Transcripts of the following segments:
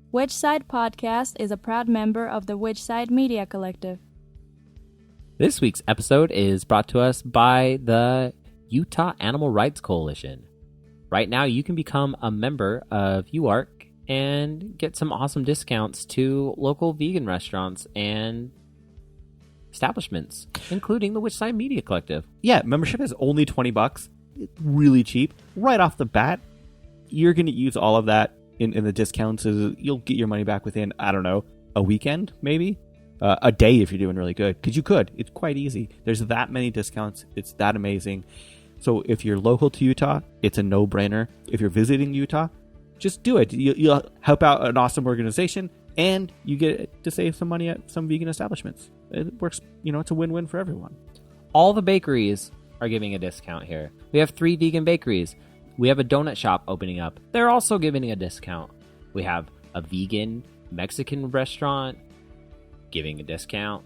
Which Side Podcast is a proud member of the Which Side Media Collective. This week's episode is brought to us by the Utah Animal Rights Coalition. Right now, you can become a member of UARC and get some awesome discounts to local vegan restaurants and establishments, including the Which Side Media Collective. Yeah, membership is only $20. It's really cheap. Right off the bat, you're going to use all of that in the discounts. You'll get your money back within, I don't know, a weekend, maybe? A day if you're doing really good. Because you could. It's quite easy. There's that many discounts. It's that amazing. So if you're local to Utah, it's a no-brainer. If you're visiting Utah, just do it. You'll help out an awesome organization, and you get to save some money at some vegan establishments. It works, it's a win-win for everyone. All the bakeries are giving a discount here. We have 3 vegan bakeries. We have a donut shop opening up. They're also giving a discount. We have a vegan Mexican restaurant giving a discount.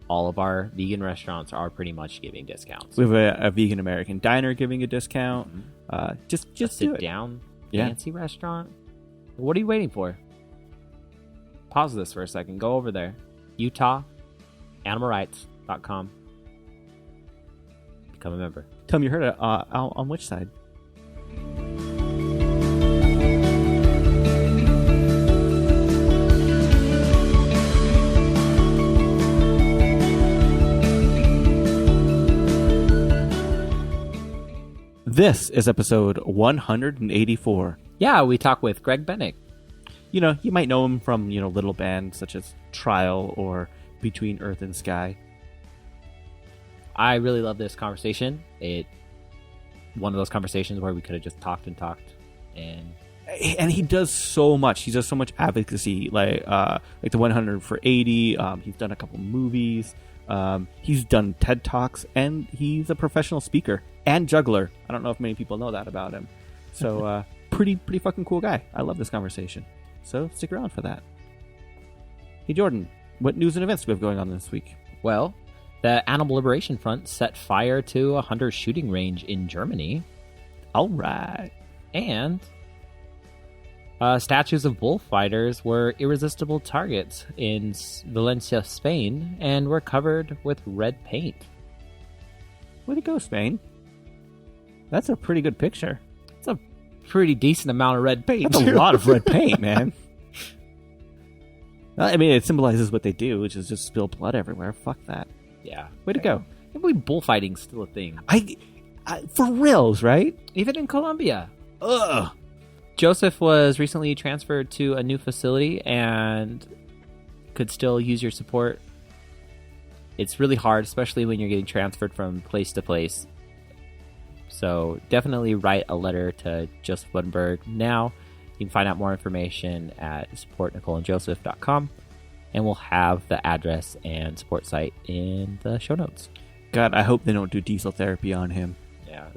All of our vegan restaurants are pretty much giving discounts. We have a vegan American diner giving a discount. Just sit down, fancy restaurant. What are you waiting for? Pause this for a second. Go over there. UtahAnimalRights.com. Become a member. Tell them you heard it on which side? This is episode 184. Yeah, we talk with Greg Bennick. You might know him from, little bands such as Trial or Between Earth and Sky. I really love this conversation. One of those conversations where we could have just talked. And he does so much. He does so much advocacy, like the 100 for 80. He's done a couple movies. He's done TED Talks, and he's a professional speaker and juggler. I don't know if many people know that about him. So pretty fucking cool guy. I love this conversation. So stick around for that. Hey Jordan, what news and events do we have going on this week? Well, the Animal Liberation Front set fire to a hunter shooting range in Germany. All right. And statues of bullfighters were irresistible targets in Valencia, Spain, and were covered with red paint. Way to go, Spain. That's a pretty good picture. It's a pretty decent amount of red paint. That's a lot of red paint, man. I mean, it symbolizes what they do, which is just spill blood everywhere. Fuck that. Yeah. Way to go. I believe bullfighting's still a thing. I for reals, right? Even in Colombia. Ugh. Joseph was recently transferred to a new facility and could still use your support. It's really hard, especially when you're getting transferred from place to place. So definitely write a letter to Joseph Woodenberg now. You can find out more information at supportnicoleandjoseph.com, and we'll have the address and support site in the show notes. God, I hope they don't do diesel therapy on him. Yeah,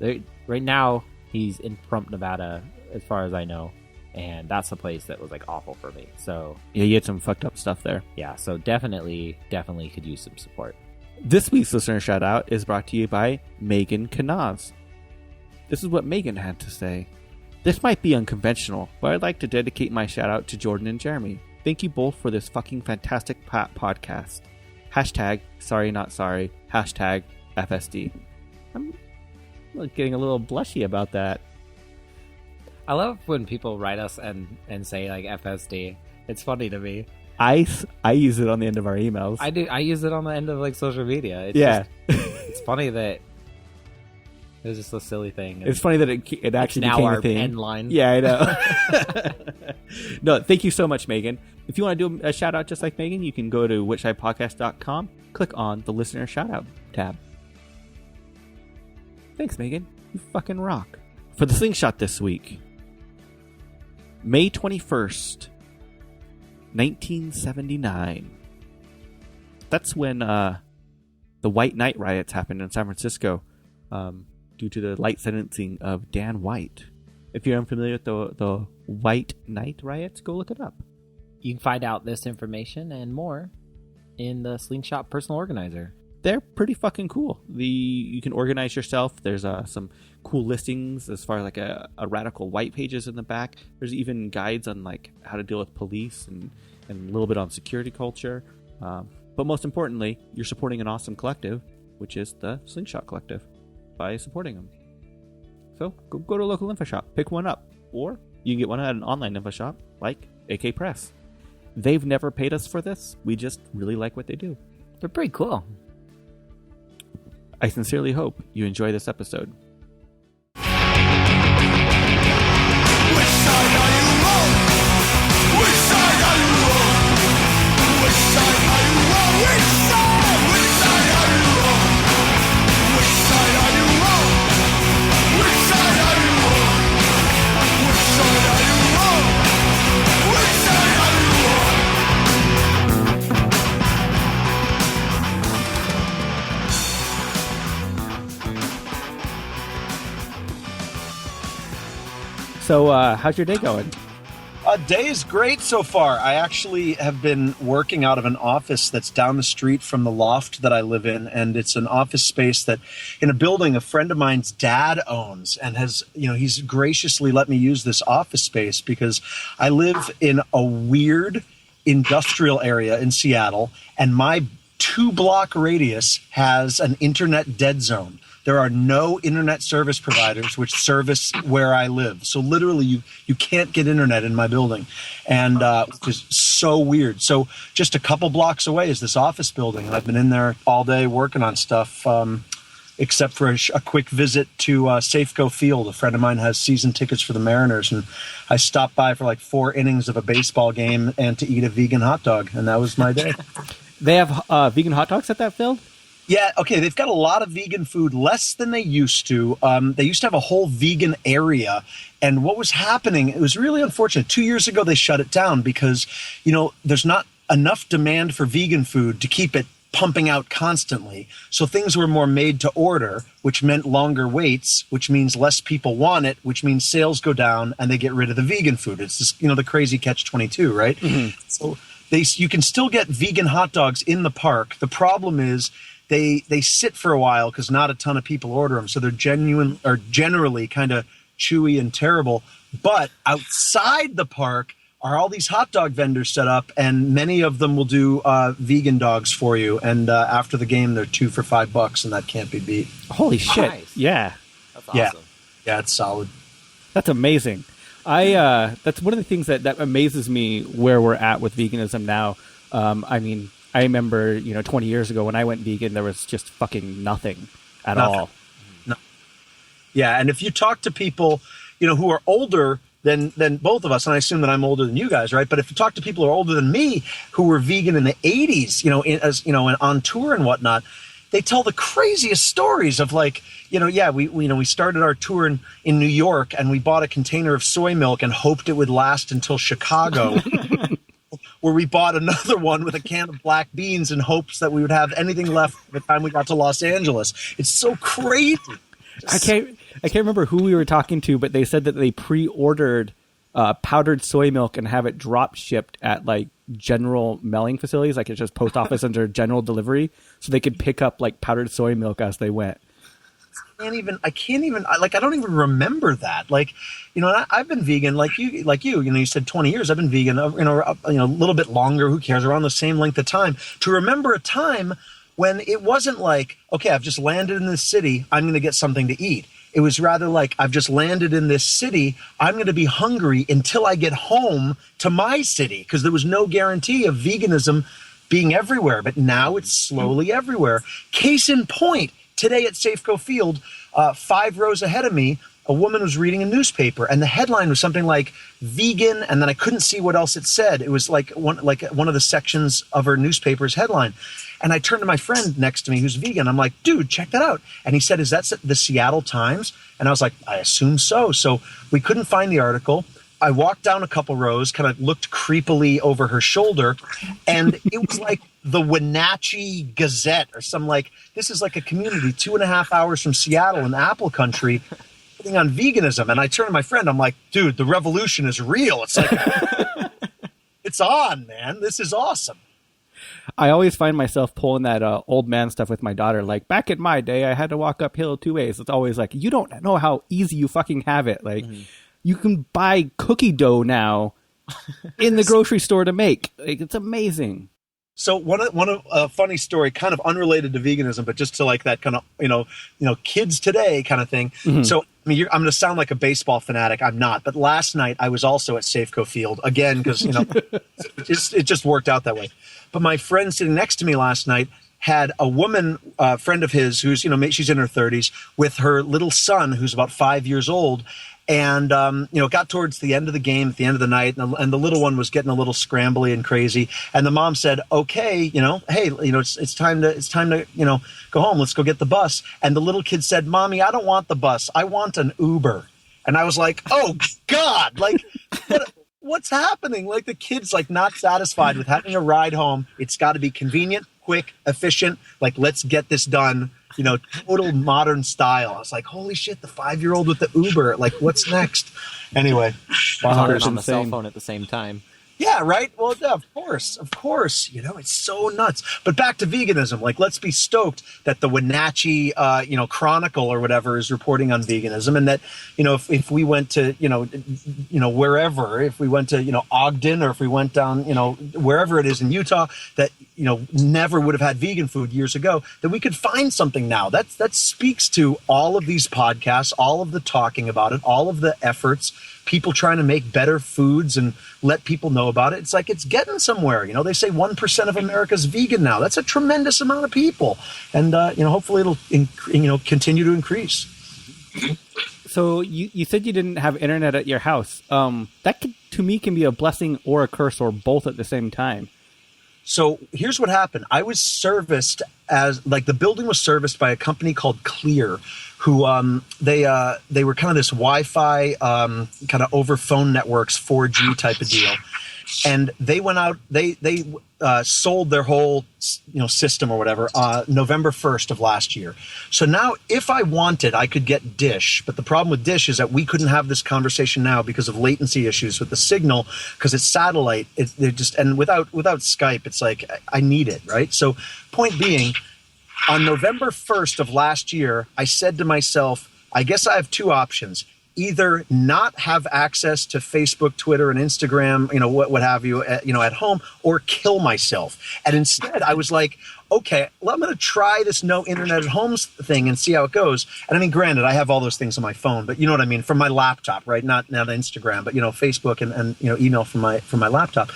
right now he's in Pahrump, Nevada, as far as I know, and that's a place that was awful for me. So yeah, you had some fucked up stuff there. Yeah, so definitely could use some support. This week's listener shout out is brought to you by Megan Kanaz. This is what Megan had to say. This might be unconventional, but I'd like to dedicate my shout out to Jordan and Jeremy. Thank you both for this fucking fantastic podcast. Hashtag sorry not sorry. Hashtag FSD. I'm getting a little blushy about that. I love when people write us and say FSD. It's funny to me. I use it on the end of our emails. I do. I use it on the end of social media. It's funny that it was just a silly thing. It's funny that it actually now became our a thing. end line. Yeah, I know. No, thank you so much, Megan. If you want to do a shout out just like Megan, you can go to whichsidepodcast.com, click on the listener shout out tab. Thanks, Megan. You fucking rock. For the slingshot this week, May 21st, 1979. That's when the White Night riots happened in San Francisco. Due to the light sentencing of Dan White. If you're unfamiliar with the White Night riots, go look it up. You can find out this information and more in the Slingshot Personal Organizer. they're pretty fucking cool. You can organize yourself. There's some cool listings as far as like a radical white pages in the back. There's even guides on like how to deal with police and a little bit on security culture. But most importantly, you're supporting an awesome collective, which is the Slingshot Collective, by supporting them. So go to a local info shop, pick one up, or you can get one at an online info shop like AK Press. They've never paid us for this. We just really like what they do. They're pretty cool. I sincerely hope you enjoy this episode. Which side are you on? Which side are you on? Which side are you on? Which side? Which side are you on? Which side are you on? Which side are you on? Which side are you on? Which side are you on? So, how's your day going? Day is great so far. I actually have been working out of an office that's down the street from the loft that I live in, and it's an office space that in a building a friend of mine's dad owns, and has, he's graciously let me use this office space because I live in a weird industrial area in Seattle, and my 2-block radius has an internet dead zone. There are no internet service providers which service where I live. So literally you can't get internet in my building, and which is so weird. So just a couple blocks away is this office building, and I've been in there all day working on stuff, except for a quick visit to Safeco Field. A friend of mine has season tickets for the Mariners, and I stopped by for like 4 innings of a baseball game and to eat a vegan hot dog, and that was my day. They have vegan hot dogs at that field? Yeah, okay, they've got a lot of vegan food, less than they used to. They used to have a whole vegan area, and what was happening, it was really unfortunate. 2 years ago, they shut it down because, there's not enough demand for vegan food to keep it pumping out constantly. So things were more made to order, which meant longer waits, which means less people want it, which means sales go down, and they get rid of the vegan food. It's this, the crazy catch-22, right? Mm-hmm. So you can still get vegan hot dogs in the park. The problem is, they sit for a while because not a ton of people order them. So they're generally kind of chewy and terrible. But outside the park are all these hot dog vendors set up, and many of them will do vegan dogs for you. And after the game, they're 2 for $5, and that can't be beat. Holy shit. Nice. Yeah. That's awesome. Yeah, it's solid. That's amazing. That's one of the things that amazes me where we're at with veganism now. I remember, 20 years ago when I went vegan, there was just fucking nothing at all. No. Yeah, and if you talk to people, who are older than both of us, and I assume that I'm older than you guys, right? But if you talk to people who are older than me who were vegan in the 80s, on tour and whatnot, they tell the craziest stories of we started our tour in New York, and we bought a container of soy milk and hoped it would last until Chicago. Where we bought another one with a can of black beans in hopes that we would have anything left by the time we got to Los Angeles. It's so crazy. I can't remember who we were talking to, but they said that they pre-ordered powdered soy milk and have it drop shipped at like general mailing facilities, like it's just post office under general delivery, so they could pick up like powdered soy milk as they went. I don't even remember that. I've been vegan like you, you said 20 years. I've been vegan, a little bit longer. Who cares? Around the same length of time. To remember a time when it wasn't like, okay, I've just landed in this city, I'm going to get something to eat. It was rather like, I've just landed in this city, I'm going to be hungry until I get home to my city, because there was no guarantee of veganism being everywhere. But now it's slowly everywhere. Case in point, today at Safeco Field, 5 rows ahead of me, a woman was reading a newspaper, and the headline was something like vegan, and then I couldn't see what else it said. It was like one of the sections of her newspaper's headline. And I turned to my friend next to me who's vegan. I'm like, dude, check that out. And he said, is that the Seattle Times? And I was like, I assume so. So we couldn't find the article. I walked down a couple rows, kind of looked creepily over her shoulder, and it was like the Wenatchee Gazette or some this is like a community 2.5 hours from Seattle in Apple country putting on veganism. And I turned to my friend, I'm like, dude, the revolution is real. It's like, it's on, man. This is awesome. I always find myself pulling that old man stuff with my daughter. Like, back in my day, I had to walk uphill 2 ways. It's always like, you don't know how easy you fucking have it. Like, you can buy cookie dough now in the grocery store to make. Like, it's amazing. So one of a funny story, kind of unrelated to veganism, but just to like that kind of you know kids today kind of thing. So I mean, I'm going to sound like a baseball fanatic. I'm not, but last night I was also at Safeco Field again because it just worked out that way. But my friend sitting next to me last night had a woman friend of his who's she's in her 30s with her little son who's about 5 years old. And, it got towards the end of the game, at the end of the night, and the little one was getting a little scrambly and crazy. And the mom said, okay, hey, it's time to, go home. Let's go get the bus. And the little kid said, Mommy, I don't want the bus. I want an Uber. And I was like, oh, God, like, what's happening? Like, the kid's like not satisfied with having a ride home. It's got to be convenient, quick, efficient. Like, let's get this done. Total modern style. I was like, holy shit, the 5-year-old with the Uber. Like, what's next? Anyway. Wow, on the cell phone at the same time. Yeah, right? Well, yeah, of course. It's so nuts. But back to veganism. Like, let's be stoked that the Wenatchee, Chronicle or whatever is reporting on veganism, and that, if we went to, wherever, if we went to, Ogden, or if we went down, wherever it is in Utah, that, never would have had vegan food years ago, that we could find something now. That speaks to all of these podcasts, all of the talking about it, all of the efforts, people trying to make better foods and let people know about it. It's like it's getting somewhere. They say 1% of America's vegan now. That's a tremendous amount of people. And, hopefully it'll, continue to increase. So you said you didn't have internet at your house. That to me can be a blessing or a curse or both at the same time. So here's what happened. I was serviced the building was serviced by a company called Clear, who they were kind of this Wi-Fi kind of over phone networks 4G type of deal, and they went out. They sold their whole system or whatever November 1st of last year. So now, if I wanted, I could get Dish, but the problem with Dish is that we couldn't have this conversation now because of latency issues with the signal, because it's satellite. And without Skype, it's like I need it, right? So point being, on November 1st of last year, I said to myself, I guess I have two options. Either not have access to Facebook, Twitter, and Instagram, what have you, at home, or kill myself. And instead, I was like, okay, well, I'm going to try this no internet at home thing and see how it goes. And I mean, granted, I have all those things on my phone, but you know what I mean, from my laptop, right? Not Instagram, but Facebook and email from my laptop.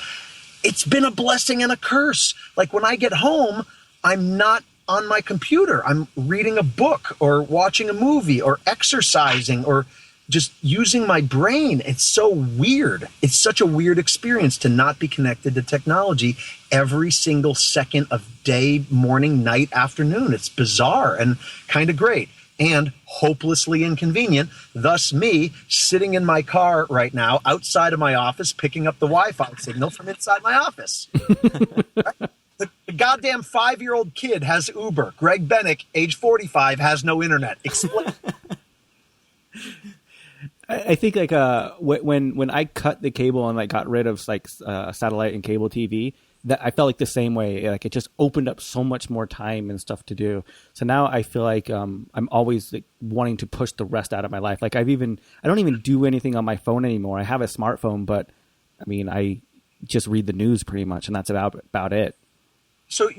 It's been a blessing and a curse. Like, when I get home, I'm not on my computer. I'm reading a book or watching a movie or exercising or just using my brain. It's so weird. It's such a weird experience to not be connected to technology every single second of day, morning, night, afternoon. It's bizarre and kind of great and hopelessly inconvenient. Thus me sitting in my car right now outside of my office, picking up the Wi-Fi signal from inside my office. Right? The goddamn 5-year-old kid has Uber. Greg Bennick, age 45, has no internet. Explain. I think when I cut the cable and got rid of satellite and cable TV, that I felt like the same way. Like, it just opened up so much more time and stuff to do. So now I feel like I'm always wanting to push the rest out of my life. Like, I don't even do anything on my phone anymore. I have a smartphone, but I mean, I just read the news pretty much, and that's about it. So,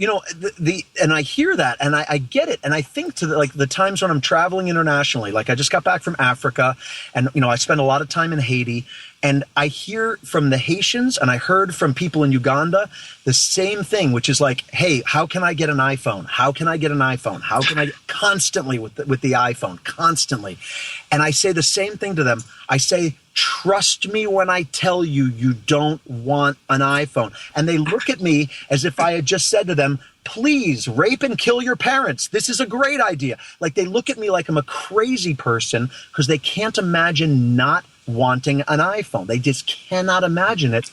and I hear that and I get it. And I think to the times when I'm traveling internationally, like I just got back from Africa and, I spent a lot of time in Haiti, and I hear from the Haitians and I heard from people in Uganda the same thing, which is like, hey, how can I get an iPhone? How can I get an iPhone? How can I constantly with the iPhone, constantly. And I say the same thing to them. I say, trust me when I tell you you don't want an iPhone. And they look at me as if I had just said to them, please rape and kill your parents. This is a great idea. Like, they look at me like I'm a crazy person because they can't imagine not wanting an iPhone. They just cannot imagine it.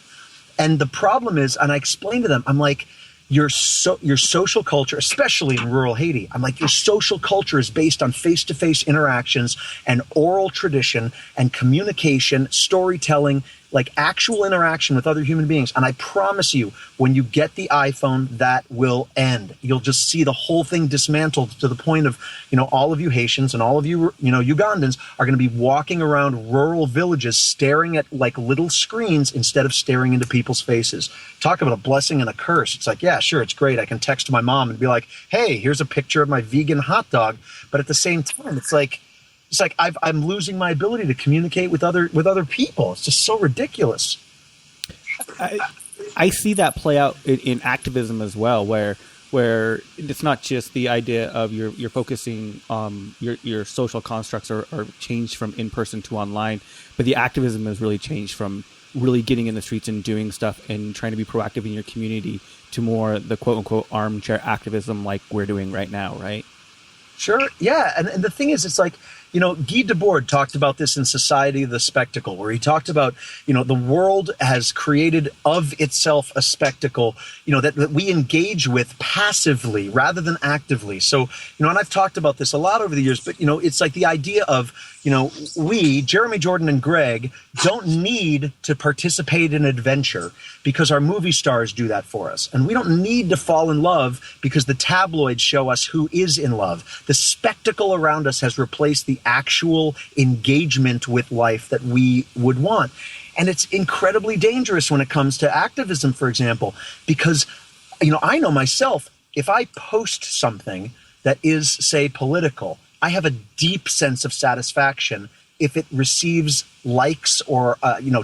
And the problem is, and I explain to them, I'm like, your social culture, especially in rural Haiti, I'm like, your social culture is based on face-to-face interactions and oral tradition and communication, storytelling, like actual interaction with other human beings. And I promise you, when you get the iPhone, that will end. You'll just see the whole thing dismantled to the point of, all of you Haitians and all of you, Ugandans are going to be walking around rural villages staring at like little screens instead of staring into people's faces. Talk about a blessing and a curse. It's like, yeah, sure, it's great. I can text my mom and be like, hey, here's a picture of my vegan hot dog. But at the same time, it's like I'm losing my ability to communicate with other people. It's just so ridiculous. I see that play out in activism as well, where it's not just the idea of you're focusing your social constructs are changed from in person to online, but the activism has really changed from really getting in the streets and doing stuff and trying to be proactive in your community to more the quote unquote armchair activism like we're doing right now, right? Sure. Yeah. And the thing is, it's like, Guy Debord talked about this in Society of the Spectacle, where he talked about, the world has created of itself a spectacle, that we engage with passively rather than actively. So, and I've talked about this a lot over the years, but, it's like the idea of, we, Jeremy Jordan and Greg, don't need to participate in adventure because our movie stars do that for us. And we don't need to fall in love because the tabloids show us who is in love. The spectacle around us has replaced the actual engagement with life that we would want. And it's incredibly dangerous when it comes to activism, for example, because, I know myself, if I post something that is, say, political, I have a deep sense of satisfaction if it receives likes or,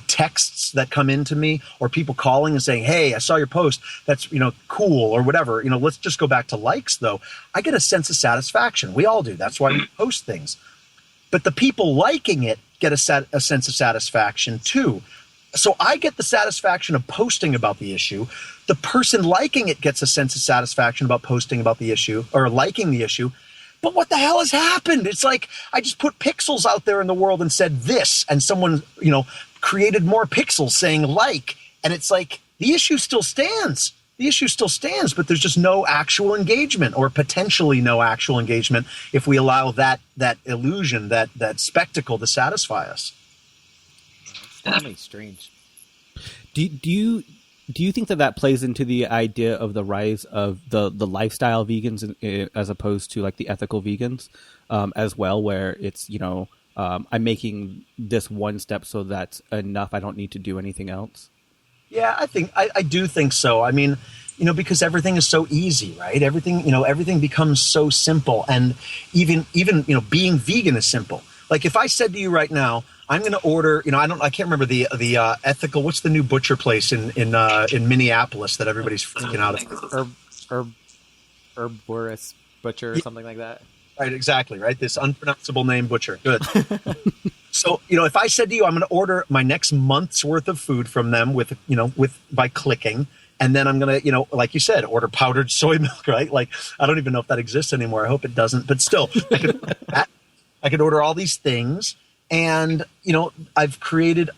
texts that come into me or people calling and saying, hey, I saw your post. That's, cool or whatever. Let's just go back to likes, though. I get a sense of satisfaction. We all do. That's why we post things. But the people liking it get a sense of satisfaction, too. So I get the satisfaction of posting about the issue. The person liking it gets a sense of satisfaction about posting about the issue or liking the issue. But what the hell has happened? It's like I just put pixels out there in the world and said this, and someone, created more pixels saying like, and it's like the issue still stands. The issue still stands, but there's just no actual engagement or potentially no actual engagement if we allow that illusion, that spectacle to satisfy us. It's definitely strange. Do you think that plays into the idea of the rise of the lifestyle vegans as opposed to like the ethical vegans as well, where it's, I'm making this one step so that's enough. I don't need to do anything else. Yeah, I do think so. I mean, because everything is so easy, right? Everything becomes so simple. And even being vegan is simple. Like if I said to you right now, I'm going to order, I can't remember the ethical, what's the new butcher place in Minneapolis that everybody's freaking out of? Herborus Butcher or something like that. Right, exactly, right? This unpronounceable name butcher. Good. So, if I said to you, I'm going to order my next month's worth of food from them by clicking, and then I'm going to, like you said, order powdered soy milk, right? Like, I don't even know if that exists anymore. I hope it doesn't, but still, I could order all these things. And, I've created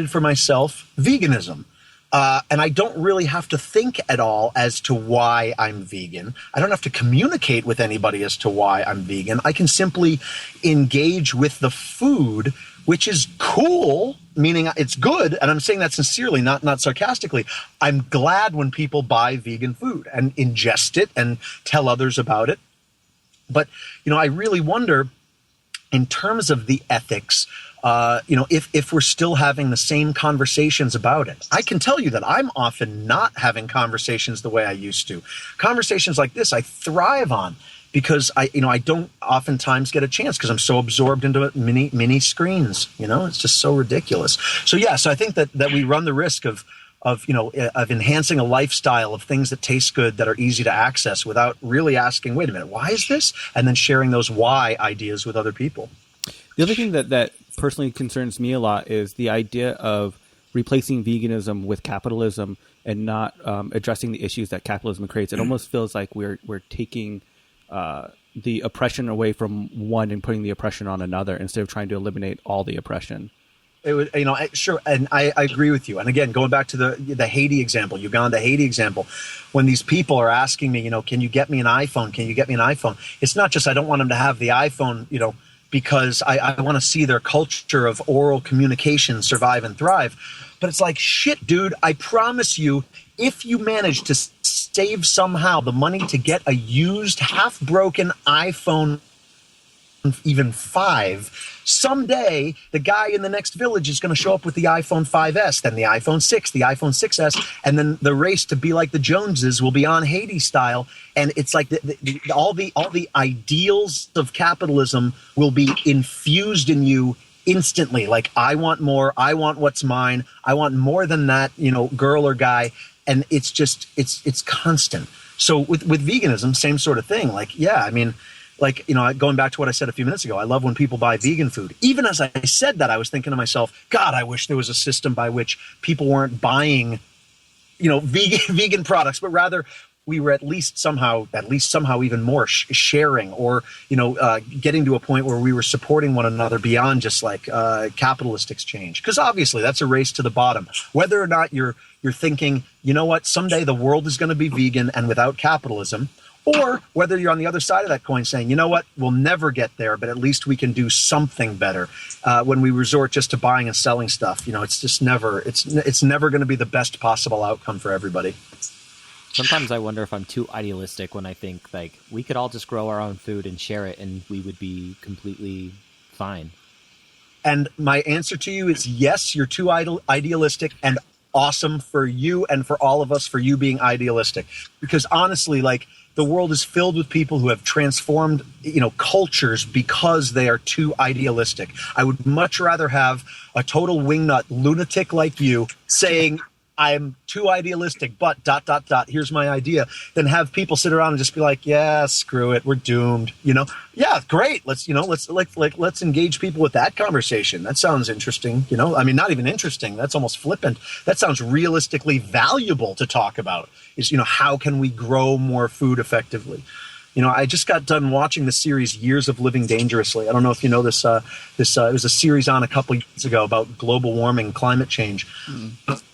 for myself veganism. And I don't really have to think at all as to why I'm vegan. I don't have to communicate with anybody as to why I'm vegan. I can simply engage with the food, which is cool, meaning it's good. And I'm saying that sincerely, not sarcastically. I'm glad when people buy vegan food and ingest it and tell others about it. But, I really wonder, in terms of the ethics, if we're still having the same conversations about it. I can tell you that I'm often not having conversations the way I used to. Conversations like this I thrive on because I don't oftentimes get a chance because I'm so absorbed into mini screens. It's just so ridiculous. So I think that we run the risk of enhancing a lifestyle of things that taste good, that are easy to access without really asking, wait a minute, why is this? And then sharing those why ideas with other people. The other thing that personally concerns me a lot is the idea of replacing veganism with capitalism and not addressing the issues that capitalism creates. It almost feels like we're taking the oppression away from one and putting the oppression on another instead of trying to eliminate all the oppression. It would, sure, and I agree with you. And again, going back to the Haiti example, Uganda Haiti example, when these people are asking me, can you get me an iPhone? Can you get me an iPhone? It's not just I don't want them to have the iPhone, because I want to see their culture of oral communication survive and thrive. But it's like, shit, dude, I promise you, if you manage to save somehow the money to get a used, half-broken iPhone even 5, someday the guy in the next village is going to show up with the iPhone 5S, then the iPhone 6, the iPhone 6S, and then the race to be like the Joneses will be on Hades style. And it's like all the ideals of capitalism will be infused in you instantly. Like, I want more, I want what's mine, I want more than that, girl or guy. And it's just, it's constant. So with veganism, same sort of thing. Like, yeah, I mean, like, going back to what I said a few minutes ago, I love when people buy vegan food. Even as I said that, I was thinking to myself, God, I wish there was a system by which people weren't buying, vegan products, but rather we were at least somehow even more sharing, or, getting to a point where we were supporting one another beyond just like capitalist exchange. Because obviously that's a race to the bottom. Whether or not you're thinking, you know what, someday the world is going to be vegan and without capitalism, or whether you're on the other side of that coin saying, you know what, we'll never get there, but at least we can do something better. When we resort just to buying and selling stuff, it's just never going to be the best possible outcome for everybody. Sometimes I wonder if I'm too idealistic when I think, like, we could all just grow our own food and share it and we would be completely fine. And my answer to you is yes, you're too idealistic, and awesome for you and for all of us for you being idealistic. Because honestly, like, the world is filled with people who have transformed, cultures because they are too idealistic. I would much rather have a total wingnut lunatic like you saying, I'm too idealistic, but ... here's my idea, than have people sit around and just be like, yeah, screw it, we're doomed. Yeah, great. Let's engage people with that conversation. That sounds interesting. I mean, not even interesting. That's almost flippant. That sounds realistically valuable to talk about. Is, how can we grow more food effectively? I just got done watching the series Years of Living Dangerously. I don't know if you know this. It was a series on a couple years ago about global warming, climate change.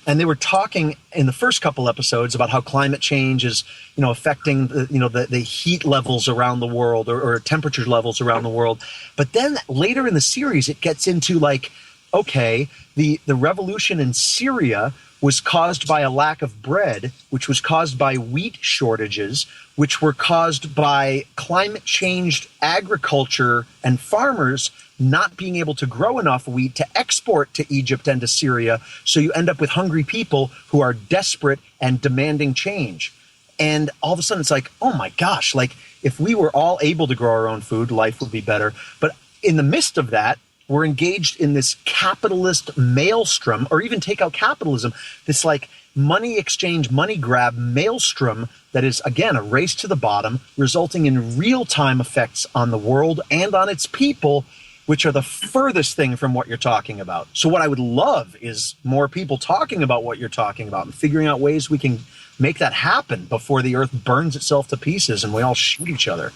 And they were talking in the first couple episodes about how climate change is, affecting the heat levels around the world, or temperature levels around the world. But then later in the series, it gets into like, okay, the revolution in Syria was caused by a lack of bread, which was caused by wheat shortages, which were caused by climate-changed agriculture and farmers not being able to grow enough wheat to export to Egypt and to Syria. So you end up with hungry people who are desperate and demanding change. And all of a sudden it's like, oh my gosh, like, if we were all able to grow our own food, life would be better. But in the midst of that, we're engaged in this capitalist maelstrom, or even take out capitalism, this like money exchange, money grab maelstrom that is, again, a race to the bottom, resulting in real-time effects on the world and on its people, which are the furthest thing from what you're talking about. So what I would love is more people talking about what you're talking about and figuring out ways we can make that happen before the earth burns itself to pieces and we all shoot each other.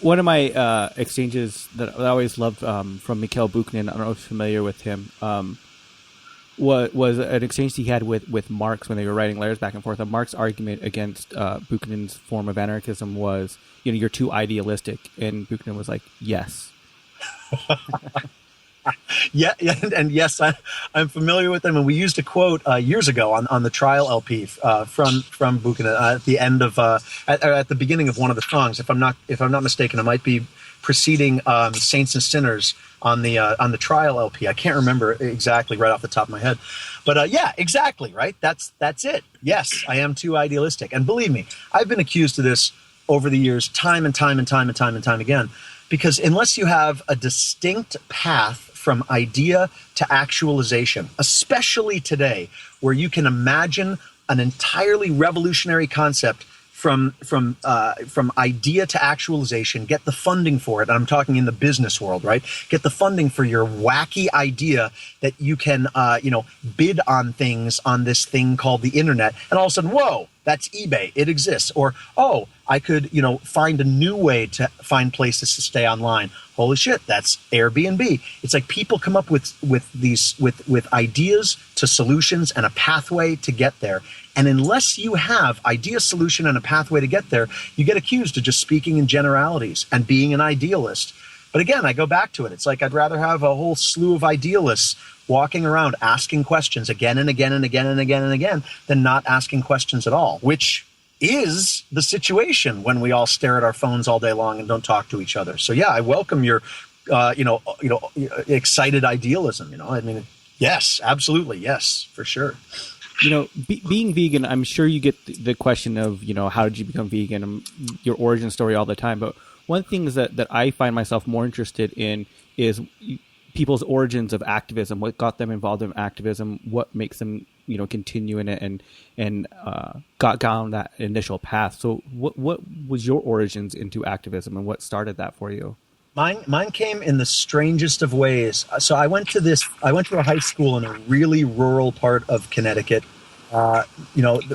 One of my exchanges that I always loved from Mikhail Buchanan, I don't know if you're familiar with him, was an exchange he had with Marx when they were writing letters back and forth. And Marx's argument against Buchanan's form of anarchism was, you're too idealistic. And Buchanan was like, yes. Yeah, and yes, I'm familiar with them, and we used a quote years ago on the Trial LP from Buchanan at the end of at the beginning of one of the songs. If I'm not mistaken, it might be preceding Saints and Sinners on the Trial LP. I can't remember exactly right off the top of my head, but yeah, exactly right. That's it. Yes, I am too idealistic, and believe me, I've been accused of this over the years, time and time again, because unless you have a distinct path from idea to actualization, especially today, where you can imagine an entirely revolutionary concept from idea to actualization, get the funding for it. And I'm talking in the business world, right? Get the funding for your wacky idea that you can, bid on things on this thing called the internet. And all of a sudden, whoa, that's eBay. It exists. Or, oh, I could, find a new way to find places to stay online. Holy shit, that's Airbnb. It's like people come up with ideas to solutions and a pathway to get there. And unless you have idea, solution, and a pathway to get there, you get accused of just speaking in generalities and being an idealist. But again, I go back to it. It's like I'd rather have a whole slew of idealists walking around asking questions again and again and again and again and again than not asking questions at all, which is the situation when we all stare at our phones all day long and don't talk to each other. So yeah, I welcome your, excited idealism. I mean, yes, absolutely, yes, for sure. Being vegan, I'm sure you get the question of, how did you become vegan, your origin story all the time. But one thing that I find myself more interested in is people's origins of activism, what got them involved in activism, what makes them, continue in it and got down that initial path. So what was your origins into activism and what started that for you? Mine came in the strangest of ways. So I went to a high school in a really rural part of Connecticut.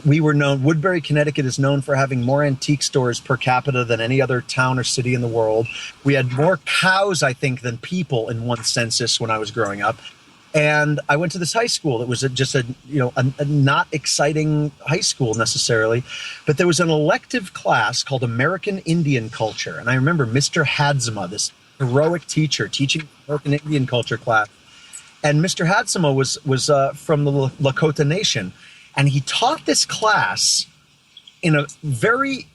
We were known, Woodbury, Connecticut is known for having more antique stores per capita than any other town or city in the world. We had more cows, I think, than people in one census when I was growing up. And I went to this high school. It was just a not exciting high school necessarily, but there was an elective class called American Indian Culture. And I remember Mr. Hadzima, this heroic teacher teaching American Indian Culture class. And Mr. Hadzima was from the Lakota Nation. And he taught this class in a very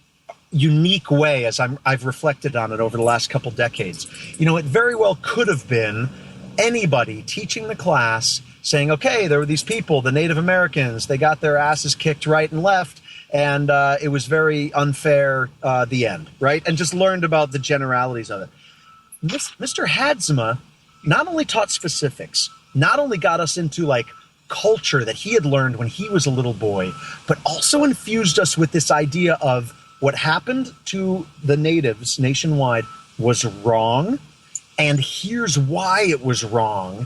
unique way as I've reflected on it over the last couple decades. It very well could have been anybody teaching the class saying, okay, there were these people, the Native Americans, they got their asses kicked right and left, and it was very unfair, the end, right? And just learned about the generalities of it. Mr. Hadzima not only taught specifics, not only got us into culture that he had learned when he was a little boy, but also infused us with this idea of what happened to the natives nationwide was wrong, and here's why it was wrong,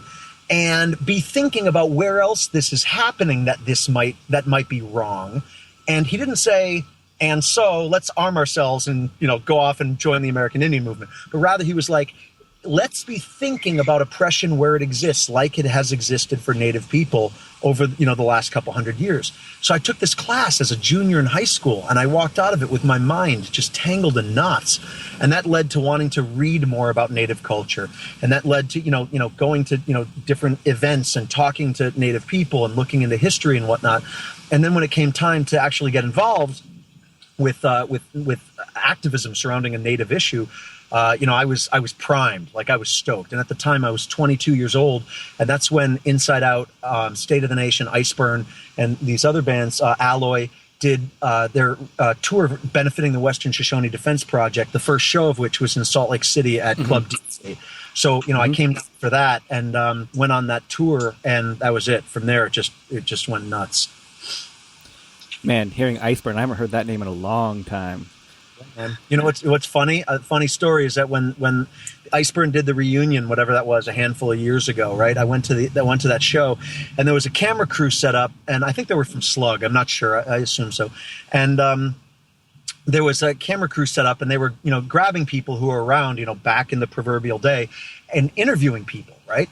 and be thinking about where else this is happening that might be wrong. And he didn't say, and so let's arm ourselves and go off and join the American Indian movement, but rather he was like, let's be thinking about oppression where it exists, like it has existed for Native people over the last couple hundred years. So I took this class as a junior in high school, and I walked out of it with my mind just tangled in knots. And that led to wanting to read more about Native culture, and that led to going to different events and talking to Native people and looking into history and whatnot. And then when it came time to actually get involved with activism surrounding a Native issue, I was primed, I was stoked. And at the time I was 22 years old, and that's when Inside Out, State of the Nation, Iceburn, and these other bands, Alloy, did their tour benefiting the Western Shoshone Defense Project, the first show of which was in Salt Lake City at Club D. So, I came for that and went on that tour, and that was it. From there, it just went nuts. Man, hearing Iceburn, I haven't heard that name in a long time. And what's funny? A funny story is that when Iceburn did the reunion, whatever that was, a handful of years ago, right? I went to that show, and there was a camera crew set up, and I think they were from Slug. I'm not sure. I assume so. And there was a camera crew set up, and they were grabbing people who were around back in the proverbial day, and interviewing people, right?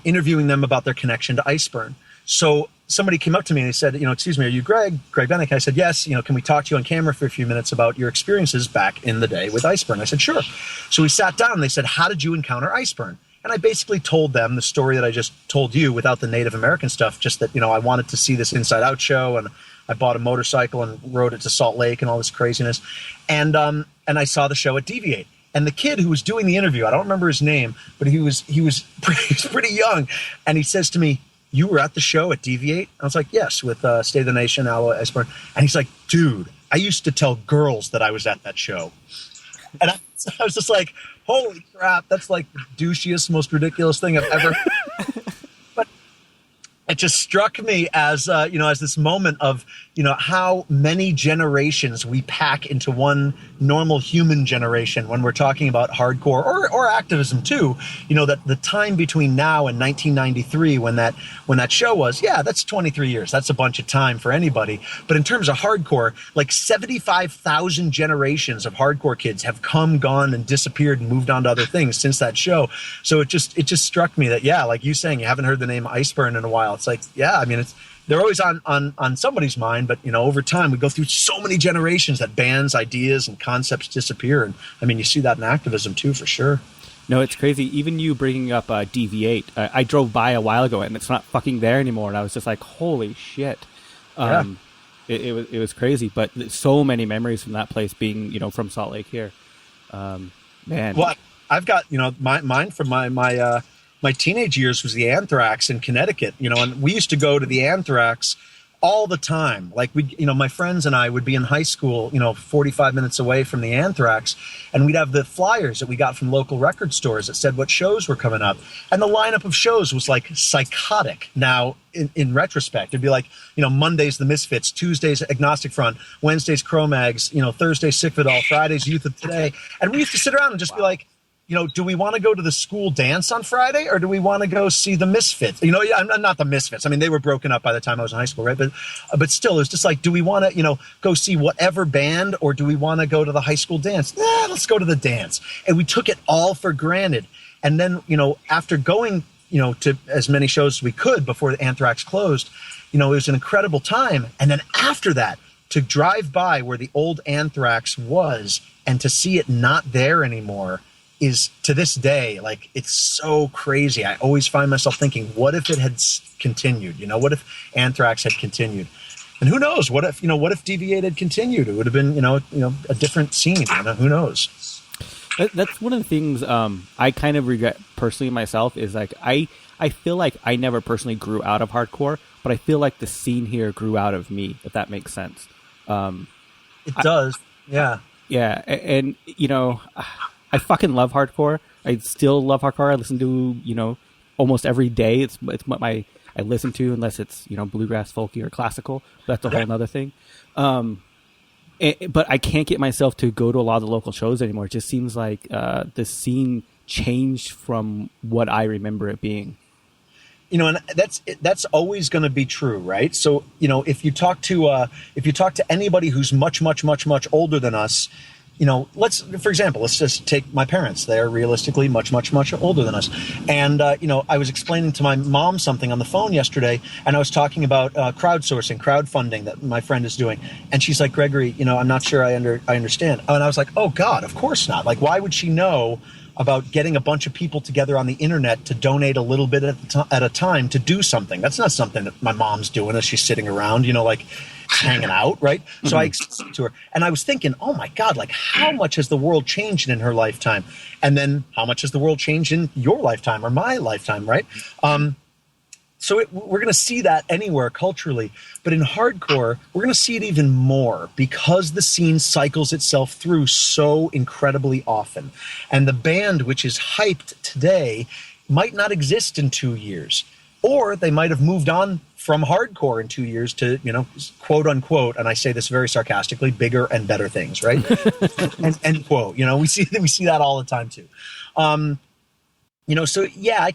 Interviewing them about their connection to Iceburn. So somebody came up to me and they said, excuse me, are you Greg Bennick? I said, yes. Can we talk to you on camera for a few minutes about your experiences back in the day with Iceburn? I said, sure. So we sat down and they said, how did you encounter Iceburn? And I basically told them the story that I just told you without the Native American stuff, just that, I wanted to see this Inside Out show, and I bought a motorcycle and rode it to Salt Lake and all this craziness. And I saw the show at Deviate. And the kid who was doing the interview, I don't remember his name, but he was pretty young. And he says to me, you were at the show at Deviate? I was like, yes, with State of the Nation, Alloy, Iceburn. And he's like, dude, I used to tell girls that I was at that show. And I was just like, holy crap, that's like the douchiest, most ridiculous thing I've ever But it just struck me as, as this moment of, how many generations we pack into one normal human generation when we're talking about hardcore or activism too. That the time between now and 1993 when that show was, that's 23 years. That's a bunch of time for anybody. But in terms of hardcore, 75,000 generations of hardcore kids have come, gone, and disappeared and moved on to other things since that show. So it just struck me that, like you saying, you haven't heard the name Iceburn in a while. It's like, they're always on somebody's mind, but over time we go through so many generations that bands, ideas, and concepts disappear. And you see that in activism too, for sure. No, it's crazy. Even you bringing up DV8, I drove by a while ago and it's not fucking there anymore. And I was just like, holy shit. It was crazy. But so many memories from that place being, from Salt Lake here. Man. Well, I've got, mine from my teenage years was the Anthrax in Connecticut, and we used to go to the Anthrax all the time. Like my friends and I would be in high school, 45 minutes away from the Anthrax, and we'd have the flyers that we got from local record stores that said what shows were coming up. And the lineup of shows was like psychotic. Now, in retrospect, it'd be like, Mondays, the Misfits, Tuesdays, Agnostic Front, Wednesdays, Cro-Mags, Thursdays, Sick Vidal, Fridays, Youth of Today. And we used to sit around and just be like, do we want to go to the school dance on Friday, or do we want to go see the Misfits? I'm not the Misfits. I mean, they were broken up by the time I was in high school, right? But still, it was just like, do we want to, go see whatever band, or do we want to go to the high school dance? Let's go to the dance. And we took it all for granted. And then, after going, to as many shows as we could before the Anthrax closed, it was an incredible time. And then after that, to drive by where the old Anthrax was and to see it not there anymore is, to this day, like, it's so crazy. I always find myself thinking, what if it had continued? What if Anthrax had continued? And who knows? What if DV8 had continued? It would have been, a different scene. Who knows? That's one of the things I kind of regret personally myself is like, I feel like I never personally grew out of hardcore, but I feel like the scene here grew out of me, if that makes sense. It does. Yeah. Yeah. And, I fucking love hardcore. I still love hardcore. I listen to, almost every day. It's what I listen to, unless it's, bluegrass, folky, or classical. That's a whole nother thing. But I can't get myself to go to a lot of the local shows anymore. It just seems like the scene changed from what I remember it being. And that's always going to be true, right? So, if you talk to anybody who's much, much, much, much older than us, let's just take my parents. They're realistically much, much, much older than us. And, I was explaining to my mom something on the phone yesterday, and I was talking about crowdfunding that my friend is doing. And she's like, Gregory, I'm not sure I understand. And I was like, oh, God, of course not. Like, why would she know about getting a bunch of people together on the internet to donate a little bit at a time to do something? That's not something that my mom's doing as she's sitting around, hanging out, right? Mm-hmm. So I explained to her, and I was thinking, oh my God, like, how much has the world changed in her lifetime? And then how much has the world changed in your lifetime or my lifetime, right? So we're going to see that anywhere culturally, but in hardcore, we're going to see it even more because the scene cycles itself through so incredibly often. And the band which is hyped today might not exist in 2 years, or they might have moved on from hardcore in 2 years to, quote unquote, and I say this very sarcastically, bigger and better things, right? and end quote. We see that all the time too. So yeah, I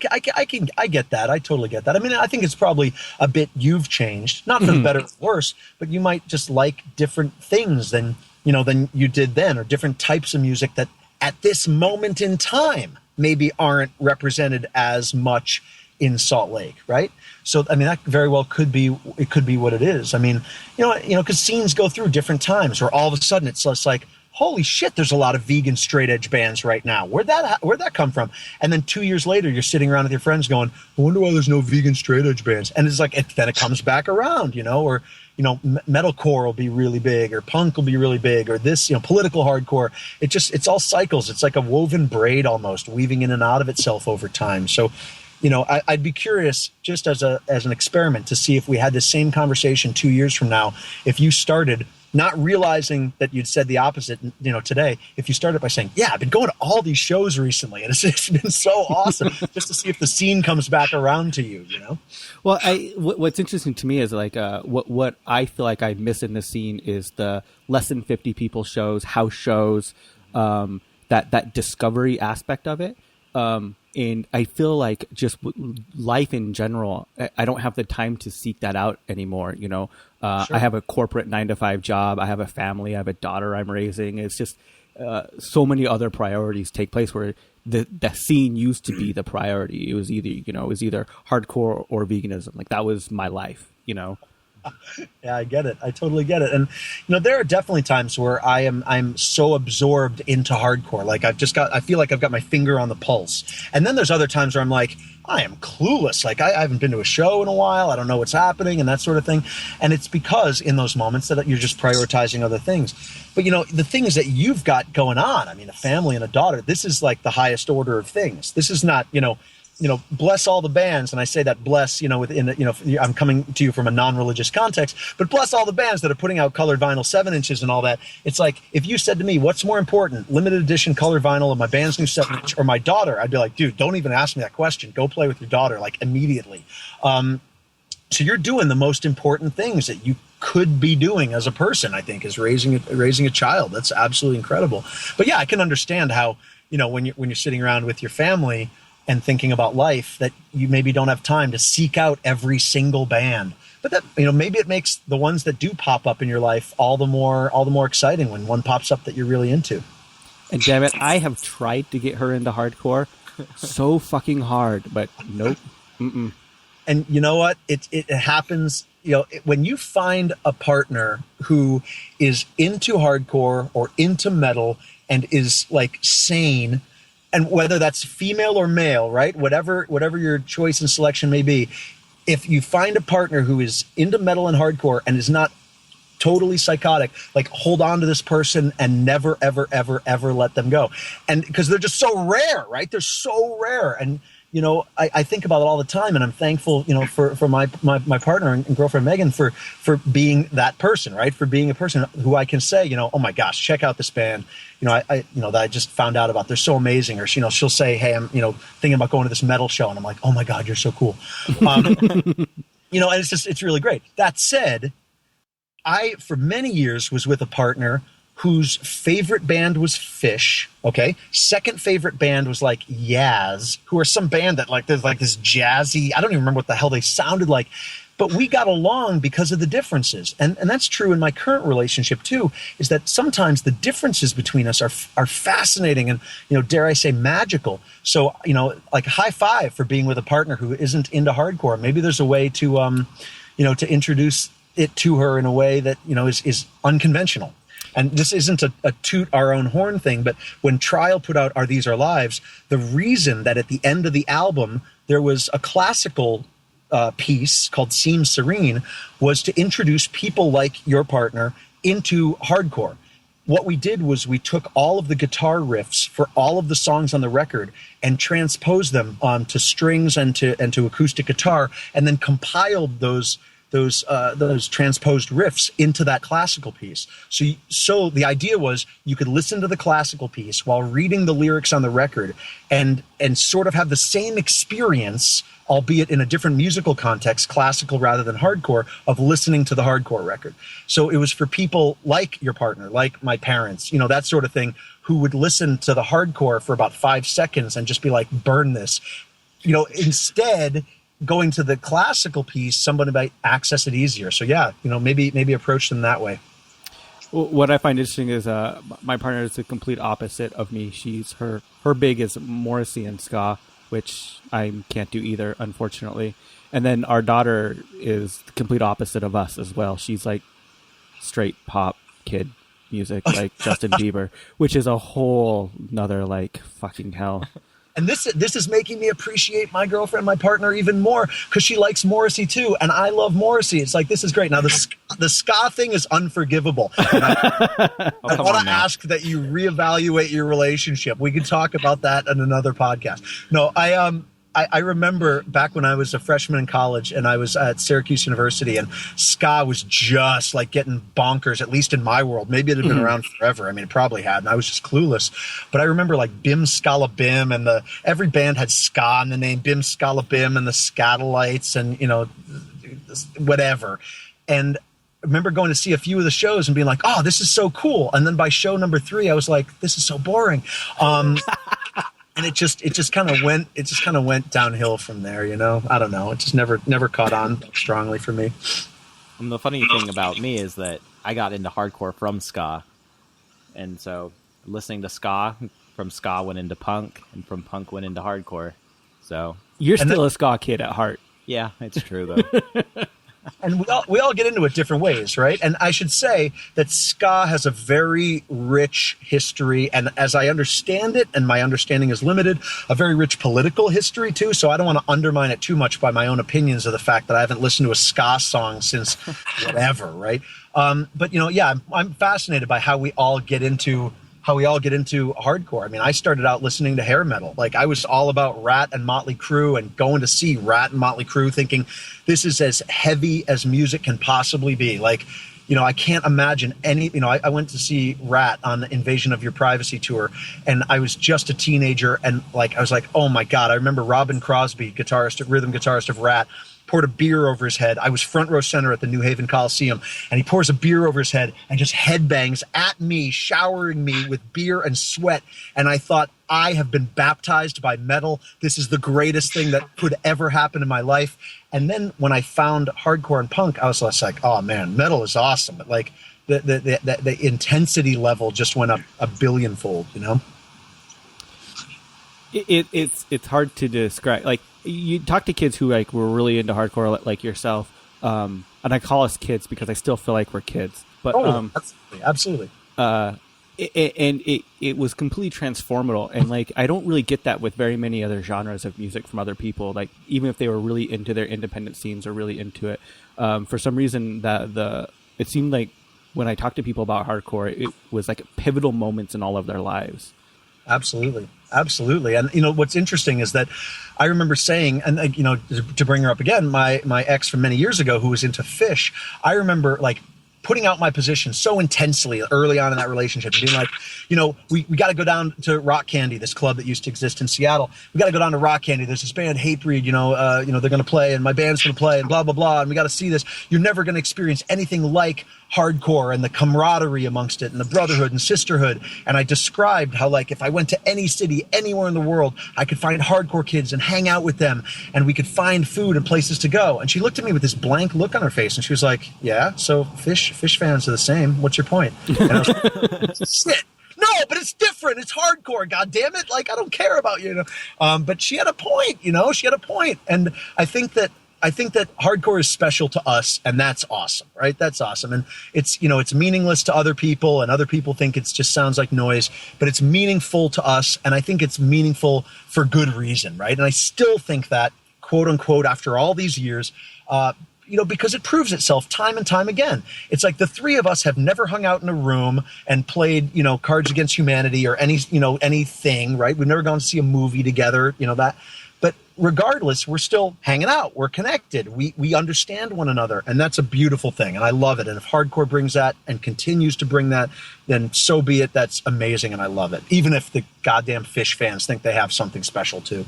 get that. I totally get that. I mean, I think it's probably a bit you've changed, not for the better or worse, but you might just like different things than you did then, or different types of music that at this moment in time maybe aren't represented as much in Salt Lake, right? So, I mean, that very well could be what it is. I mean, because scenes go through different times where all of a sudden it's just like, holy shit, there's a lot of vegan straight edge bands right now. Where'd that come from? And then 2 years later, you're sitting around with your friends going, I wonder why there's no vegan straight edge bands. And it's like, then it comes back around, or, metalcore will be really big, or punk will be really big, or this, political hardcore. It's all cycles. It's like a woven braid almost, weaving in and out of itself over time. So, I'd be curious, just as an experiment, to see if we had the same conversation 2 years from now, if you started not realizing that you'd said the opposite, today, if you started by saying, yeah, I've been going to all these shows recently, and it's been so awesome, just to see if the scene comes back around to you, Well, what's interesting to me is like what I feel like I miss in the scene is the less than 50 people shows, house shows, that discovery aspect of it. And I feel like just life in general, I don't have the time to seek that out anymore. Sure. I have a corporate 9-to-5 job. I have a family. I have a daughter I'm raising. It's just so many other priorities take place where the scene used to be the priority. It was either hardcore or veganism. Like, that was my life, Yeah, I get it. I totally get it. And there are definitely times where I'm so absorbed into hardcore. Like I feel like I've got my finger on the pulse. And then there's other times where I'm like, I am clueless. Like I haven't been to a show in a while. I don't know what's happening and that sort of thing. And it's because in those moments that you're just prioritizing other things. But the things that you've got going on, I mean, a family and a daughter, this is like the highest order of things. This is not, bless all the bands, and I say that bless, I'm coming to you from a non-religious context, but bless all the bands that are putting out colored vinyl 7-inches and all that. It's like, if you said to me, what's more important, limited edition colored vinyl of my band's new 7-inch or my daughter, I'd be like, dude, don't even ask me that question. Go play with your daughter, like, immediately. So you're doing the most important things that you could be doing as a person, I think, is raising a child. That's absolutely incredible. But yeah, I can understand how, when you're sitting around with your family and thinking about life, that you maybe don't have time to seek out every single band. But that, maybe it makes the ones that do pop up in your life all the more exciting when one pops up that you're really into. And damn it, I have tried to get her into hardcore so fucking hard, but nope. Mm-mm. And you know what? It happens, when you find a partner who is into hardcore or into metal and is like sane, and whether that's female or male, right? Whatever your choice and selection may be, if you find a partner who is into metal and hardcore and is not totally psychotic, like, hold on to this person and never, ever, ever, ever let them go. And because they're just so rare, right? They're so rare. And, I think about it all the time, and I'm thankful, for my partner and girlfriend, Megan, for being that person, right? For being a person who I can say, oh my gosh, check out this band, that I just found out about. They're so amazing. Or, she'll say, hey, I'm, thinking about going to this metal show. And I'm like, oh my God, you're so cool. And it's really great. That said, I, for many years, was with a partner whose favorite band was Fish. Okay. Second favorite band was like Yaz, who are some band that like, there's like this jazzy, I don't even remember what the hell they sounded like, but we got along because of the differences. And that's true in my current relationship too, is that sometimes the differences between us are fascinating and, dare I say, magical. So, like, high five for being with a partner who isn't into hardcore. Maybe there's a way to, to introduce it to her in a way that, is unconventional. And this isn't a toot our own horn thing, but when Trial put out Are These Our Lives, the reason that at the end of the album there was a classical piece called Seem Serene was to introduce people like your partner into hardcore. What we did was we took all of the guitar riffs for all of the songs on the record and transposed them to strings and to acoustic guitar, and then compiled those transposed riffs into that classical piece. So the idea was you could listen to the classical piece while reading the lyrics on the record and sort of have the same experience, albeit in a different musical context, classical rather than hardcore, of listening to the hardcore record. So it was for people like your partner, like my parents, that sort of thing, who would listen to the hardcore for about 5 seconds and just be like, burn this. Instead, going to the classical piece, somebody might access it easier. So yeah, maybe approach them that way. What I find interesting is my partner is the complete opposite of me. Her big is Morrissey and ska, which I can't do either, unfortunately. And then our daughter is the complete opposite of us as well. She's like straight pop kid music, like Justin Bieber, which is a whole nother like fucking hell. And this is making me appreciate my girlfriend, my partner, even more, because she likes Morrissey too, and I love Morrissey. It's like, this is great. Now the ska thing is unforgivable. And I want to ask that you reevaluate your relationship. We could talk about that in another podcast. No, I remember back when I was a freshman in college and I was at Syracuse University, and ska was just like getting bonkers, at least in my world. Maybe it had been around forever. I mean, it probably had, and I was just clueless. But I remember like Bim Scala Bim, and every band had ska in the name, Bim Scala Bim and the Scatolites and, whatever. And I remember going to see a few of the shows and being like, oh, this is so cool. And then by show number 3, I was like, this is so boring. And it just kind of went downhill from there, I don't know. It just never caught on strongly for me. And the funny thing about me is that I got into hardcore from ska. And so listening to ska, from ska went into punk, and from punk went into hardcore. So you're still a ska kid at heart. Yeah, it's true though. and we all get into it different ways, right? And I should say that ska has a very rich history, and as I understand it, and my understanding is limited, a very rich political history too. So I don't want to undermine it too much by my own opinions of the fact that I haven't listened to a ska song since whatever, right? But I'm fascinated by how we all get into hardcore. I mean, I started out listening to hair metal. Like, I was all about Rat and Motley Crue, and going to see Rat and Motley Crue thinking this is as heavy as music can possibly be. Like, I can't imagine I went to see Rat on the Invasion of Your Privacy tour, and I was just a teenager, and I was like, oh my God. I remember Robin Crosby, rhythm guitarist of Rat, poured a beer over his head. I was front row center at the New Haven Coliseum, and he pours a beer over his head and just headbangs at me, showering me with beer and sweat. And I thought, I have been baptized by metal. This is the greatest thing that could ever happen in my life. And then when I found hardcore and punk, I was just like, oh man, metal is awesome. But like the intensity level just went up a billionfold, It's hard to describe. Like, you talk to kids who were really into hardcore, like yourself, and I call us kids because I still feel like we're kids. But absolutely. It was completely transformative, and I don't really get that with very many other genres of music from other people. Like, even if they were really into their independent scenes or really into it, for some reason it seemed like when I talked to people about hardcore, it was like pivotal moments in all of their lives. Absolutely. And what's interesting is that I remember saying, and to bring her up again, my ex from many years ago who was into Fish, I remember putting out my position so intensely early on in that relationship, being like, we got to go down to Rock Candy, this club that used to exist in Seattle. We got to go down to Rock Candy. There's this band, Hatebreed, they're going to play, and my band's going to play, and blah, blah, blah, and we got to see this. You're never going to experience anything like hardcore and the camaraderie amongst it and the brotherhood and sisterhood. And I described how, if I went to any city, anywhere in the world, I could find hardcore kids and hang out with them, and we could find food and places to go. And she looked at me with this blank look on her face, and she was like, yeah, so Fish fans are the same. What's your point? And I was like, shit. No, but it's different. It's hardcore. God damn it. I don't care about you. But she had a point, she had a point. And I think that hardcore is special to us, and that's awesome, right? That's awesome. And it's, it's meaningless to other people, and other people think it just sounds like noise, but it's meaningful to us. And I think it's meaningful for good reason, right? And I still think that, quote unquote, after all these years, because it proves itself time and time again. It's like the three of us have never hung out in a room and played, Cards Against Humanity or anything, right? We've never gone to see a movie together, that. But regardless, we're still hanging out. We're connected. We understand one another, and that's a beautiful thing, and I love it. And if hardcore brings that and continues to bring that, then so be it. That's amazing, and I love it. Even if the goddamn Fish fans think they have something special too.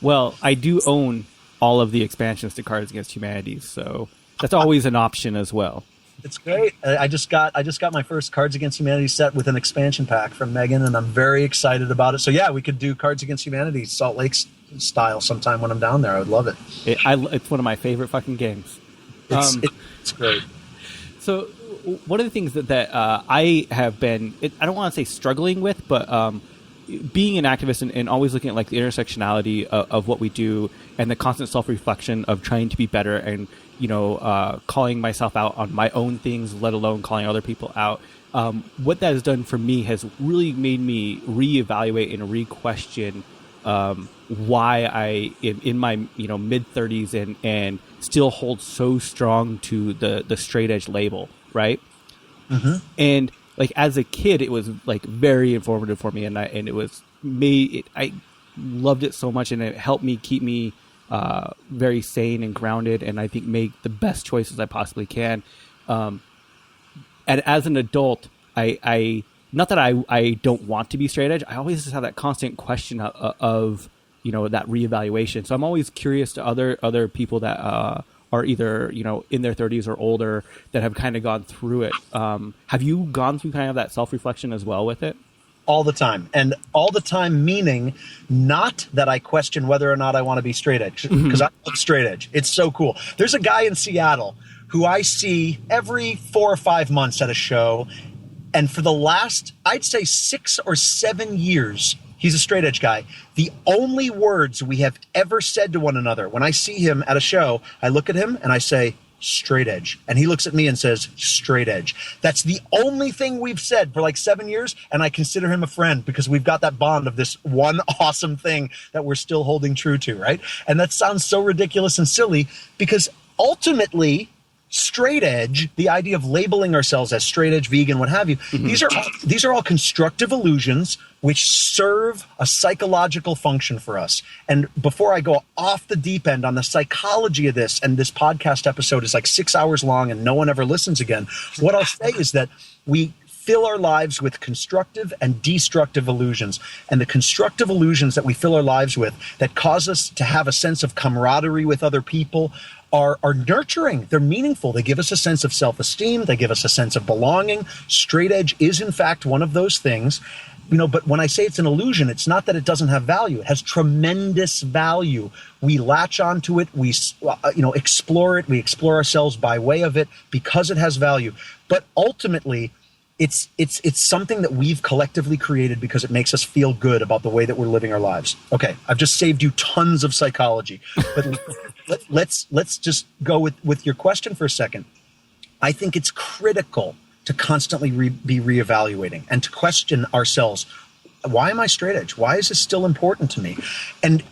Well, I do own all of the expansions to Cards Against Humanity, so that's always an option as well. It's great. I just got my first Cards Against Humanity set with an expansion pack from Megan, and I'm very excited about it. So yeah, we could do Cards Against Humanity Salt Lake style sometime when I'm down there. I would love it. It's one of my favorite fucking games. It's great. So one of the things that I have been, I don't want to say struggling with, but being an activist and always looking at the intersectionality of what we do and the constant self-reflection of trying to be better and calling myself out on my own things, let alone calling other people out. What that has done for me has really made me reevaluate and re-question why I am in my mid-30s and still hold so strong to the straight edge label, right? Mm-hmm. And as a kid, it was very informative for me, and I loved it so much, and it helped me keep me very sane and grounded, and I think make the best choices I possibly can. And as an adult, I not that I don't want to be straight edge. I always just have that constant question of that reevaluation. So I'm always curious to other people that are either in their 30s or older that have kind of gone through it. Have you gone through kind of that self-reflection as well with it? All the time. And all the time meaning not that I question whether or not I want to be straight edge, because I love straight edge. It's so cool. There's a guy in Seattle who I see every 4 or 5 months at a show. And for the last, I'd say 6 or 7 years, He's a straight edge guy. The only words we have ever said to one another, when I see him at a show, I look at him and I say, straight edge. And he looks at me and says, straight edge. That's the only thing we've said for like 7 years. And I consider him a friend because we've got that bond of this one awesome thing that we're still holding true to, right? And that sounds so ridiculous and silly because ultimately, straight edge, the idea of labeling ourselves as straight edge, vegan, what have you, these are all constructive illusions which serve a psychological function for us. And before I go off the deep end on the psychology of this, and this podcast episode is like 6 hours long and no one ever listens again, what I'll say is that we fill our lives with constructive and destructive illusions. And the constructive illusions that we fill our lives with that cause us to have a sense of camaraderie with other people are nurturing. They're meaningful. They give us a sense of self-esteem. They give us a sense of belonging. Straight edge is, in fact, one of those things. But when I say it's an illusion, it's not that it doesn't have value. It has tremendous value. We latch onto it. We, explore it. We explore ourselves by way of it because it has value. But ultimately, it's something that we've collectively created because it makes us feel good about the way that we're living our lives. Okay, I've just saved you tons of psychology, but let's just go with your question for a second. I think it's critical to constantly be reevaluating and to question ourselves. Why am I straight edge? Why is this still important to me? And,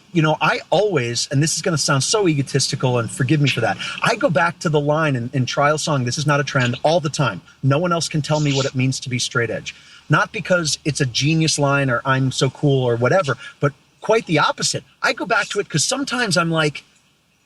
I always, and this is going to sound so egotistical and forgive me for that, I go back to the line in Trial Song, This Is Not a Trend, all the time. No one else can tell me what it means to be straight edge. Not because it's a genius line or I'm so cool or whatever, but quite the opposite. I go back to it because sometimes I'm like,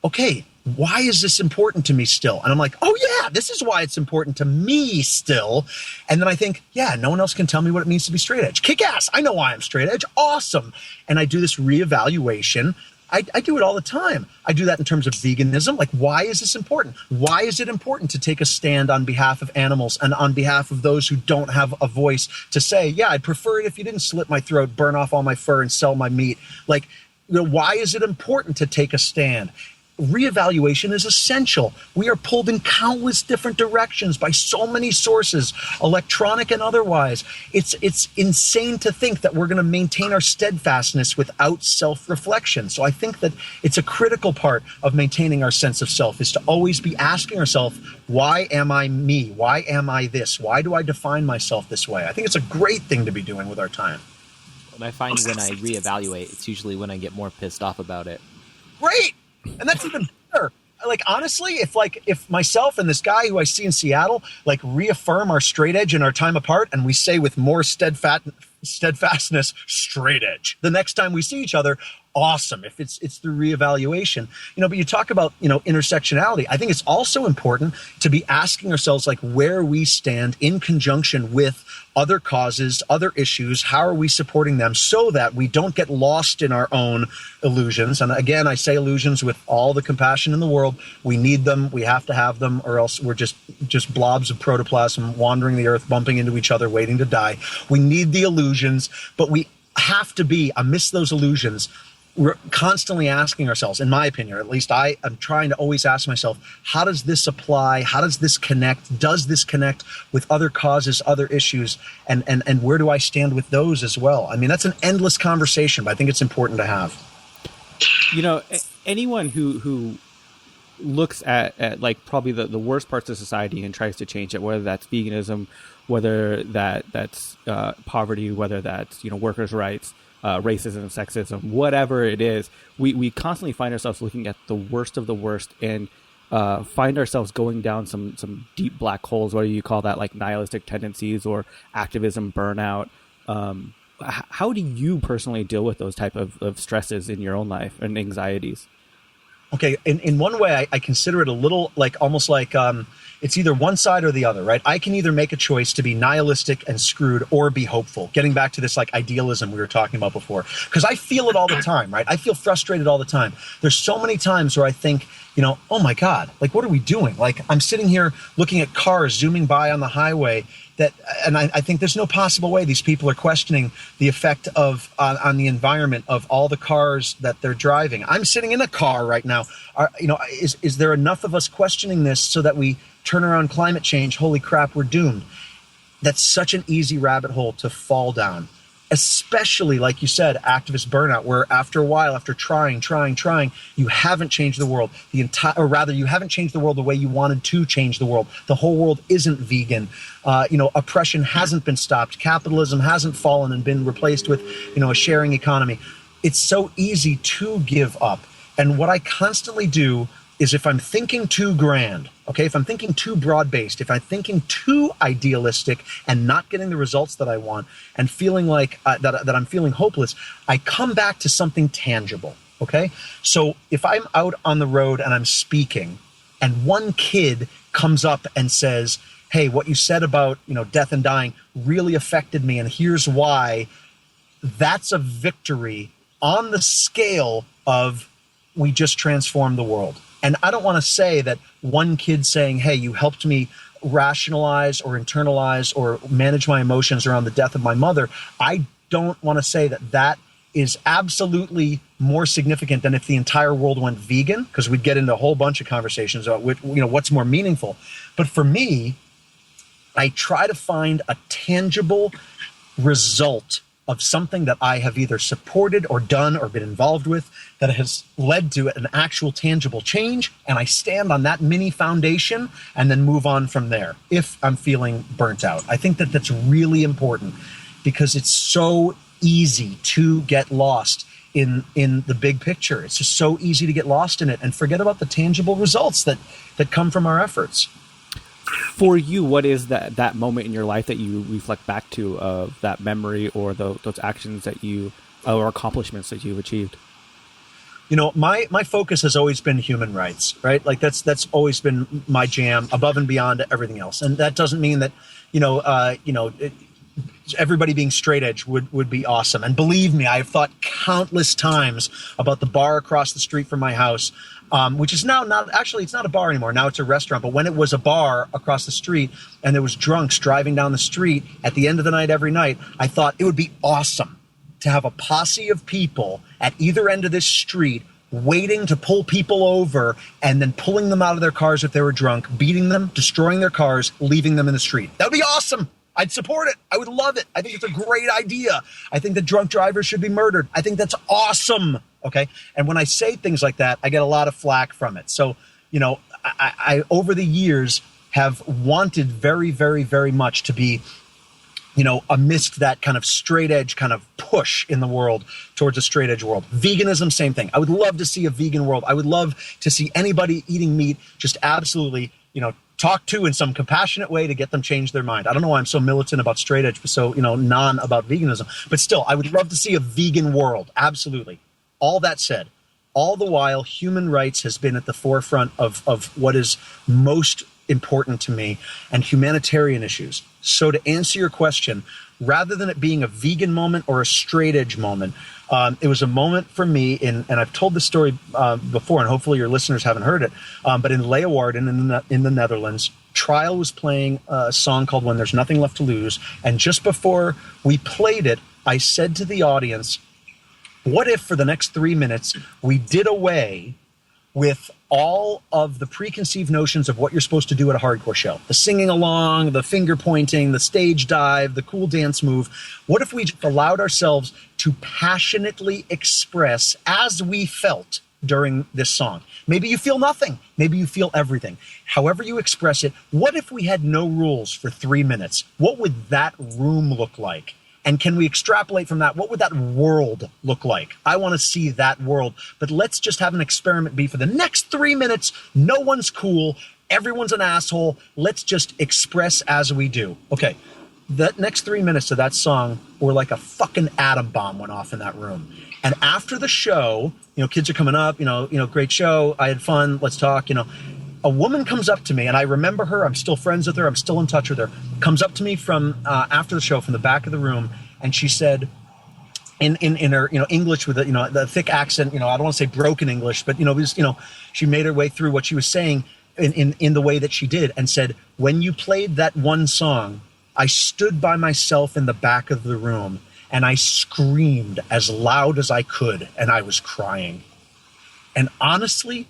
okay, why is this important to me still? And I'm like, oh yeah, this is why it's important to me still. And then I think, yeah, no one else can tell me what it means to be straight edge. Kick ass. I know why I'm straight edge. Awesome. And I do this reevaluation. I do it all the time. I do that in terms of veganism. Like, why is this important? Why is it important to take a stand on behalf of animals and on behalf of those who don't have a voice to say, yeah, I'd prefer it if you didn't slit my throat, burn off all my fur and sell my meat. Like, why is it important to take a stand? Reevaluation is essential. We are pulled in countless different directions by so many sources, electronic and otherwise. It's insane to think that we're going to maintain our steadfastness without self-reflection. So I think that it's a critical part of maintaining our sense of self is to always be asking ourselves, why am I me? Why am I this? Why do I define myself this way? I think it's a great thing to be doing with our time. And I find when I reevaluate, it's usually when I get more pissed off about it. Great. And that's even better. Like, honestly, if myself and this guy who I see in Seattle, like, reaffirm our straight edge in our time apart and we say with more steadfastness, straight edge, the next time we see each other, awesome. If it's through reevaluation, but you talk about, intersectionality. I think it's also important to be asking ourselves, like, where we stand in conjunction with other causes, other issues. How are we supporting them so that we don't get lost in our own illusions? And again, I say illusions with all the compassion in the world. We need them. We have to have them, or else we're just blobs of protoplasm wandering the earth, bumping into each other, waiting to die. We need the illusions, but we have to be amidst those illusions. We're constantly asking ourselves, in my opinion, or at least I am trying to always ask myself, how does this apply? How does this connect? Does this connect with other causes, other issues? And where do I stand with those as well? I mean, that's an endless conversation, but I think it's important to have. Anyone who looks at like probably the worst parts of society and tries to change it, whether that's veganism, whether that's poverty, whether that's, workers' rights, racism, sexism, whatever it is, we constantly find ourselves looking at the worst of the worst and find ourselves going down some deep black holes, whether you call that like nihilistic tendencies or activism burnout. How do you personally deal with those type of stresses in your own life and anxieties? Okay, in one way, I consider it a little like almost like it's either one side or the other, right? I can either make a choice to be nihilistic and screwed or be hopeful. Getting back to this like idealism we were talking about before, because I feel it all the time, right? I feel frustrated all the time. There's so many times where I think, oh my God, like what are we doing? Like I'm sitting here looking at cars zooming by on the highway and I think there's no possible way these people are questioning the effect of on the environment of all the cars that they're driving. I'm sitting in a car right now. Is there enough of us questioning this so that we turn around climate change? Holy crap, we're doomed. That's such an easy rabbit hole to fall down. especially, like you said, activist burnout, where after a while, after trying, you haven't changed the world. Or rather, you haven't changed the world the way you wanted to change the world. The whole world isn't vegan. Oppression hasn't been stopped. Capitalism hasn't fallen and been replaced with, a sharing economy. It's so easy to give up. And what I constantly do is, if I'm thinking too grand, okay, if I'm thinking too broad-based, if I'm thinking too idealistic and not getting the results that I want and feeling like that I'm feeling hopeless, I come back to something tangible, okay? So if I'm out on the road and I'm speaking and one kid comes up and says, hey, what you said about, death and dying really affected me, and here's why, that's a victory on the scale of we just transformed the world. And I don't want to say that one kid saying, hey, you helped me rationalize or internalize or manage my emotions around the death of my mother. I don't want to say that is absolutely more significant than if the entire world went vegan, because we'd get into a whole bunch of conversations about what's more meaningful. But for me, I try to find a tangible result of something that I have either supported or done or been involved with that has led to an actual tangible change, and I stand on that mini foundation and then move on from there if I'm feeling burnt out. I think that that's really important, because it's so easy to get lost in the big picture. It's just so easy to get lost in it and forget about the tangible results that come from our efforts. For you, what is that moment in your life that you reflect back to, of that memory or those actions that you, or accomplishments that you've achieved? My focus has always been human rights, right? Like that's always been my jam, above and beyond everything else. And that doesn't mean that, everybody being straight edge would be awesome. And believe me, I've thought countless times about the bar across the street from my house, which is now it's not a bar anymore. Now it's a restaurant. But when it was a bar across the street and there was drunks driving down the street at the end of the night every night, I thought it would be awesome to have a posse of people at either end of this street waiting to pull people over and then pulling them out of their cars if they were drunk, beating them, destroying their cars, leaving them in the street. That would be awesome. I'd support it. I would love it. I think it's a great idea. I think that drunk drivers should be murdered. I think that's awesome. Okay. And when I say things like that, I get a lot of flack from it. So, I over the years have wanted very, very, very much to be, amidst that kind of straight edge kind of push in the world towards a straight edge world. Veganism, same thing. I would love to see a vegan world. I would love to see anybody eating meat just absolutely, talk to in some compassionate way to get them change their mind. I don't know why I'm so militant about straight edge, but so, non about veganism. But still, I would love to see a vegan world. Absolutely. All that said, all the while, human rights has been at the forefront of what is most important to me, and humanitarian issues. So to answer your question, rather than it being a vegan moment or a straight edge moment, it was a moment for me and I've told this story before, and hopefully your listeners haven't heard it, but in Leeuwarden in the Netherlands, Trial was playing a song called When There's Nothing Left to Lose, and just before we played it, I said to the audience, what if for the next 3 minutes we did away with all of the preconceived notions of what you're supposed to do at a hardcore show? The singing along, the finger pointing, the stage dive, the cool dance move. What if we just allowed ourselves to passionately express as we felt during this song? Maybe you feel nothing. Maybe you feel everything. However you express it, what if we had no rules for 3 minutes? What would that room look like? And can we extrapolate from that? What would that world look like? I want to see that world. But let's just have an experiment be for the next 3 minutes. No one's cool. Everyone's an asshole. Let's just express as we do. Okay. That next 3 minutes of that song were like a fucking atom bomb went off in that room. And after the show, kids are coming up, great show. I had fun. Let's talk, A woman comes up to me, and I remember her. I'm still friends with her. I'm still in touch with her. Comes up to me from after the show, from the back of the room, and she said, in her English with the thick accent. I don't want to say broken English, but it was she made her way through what she was saying in the way that she did, and said, "When you played that one song, I stood by myself in the back of the room, and I screamed as loud as I could, and I was crying." And honestly,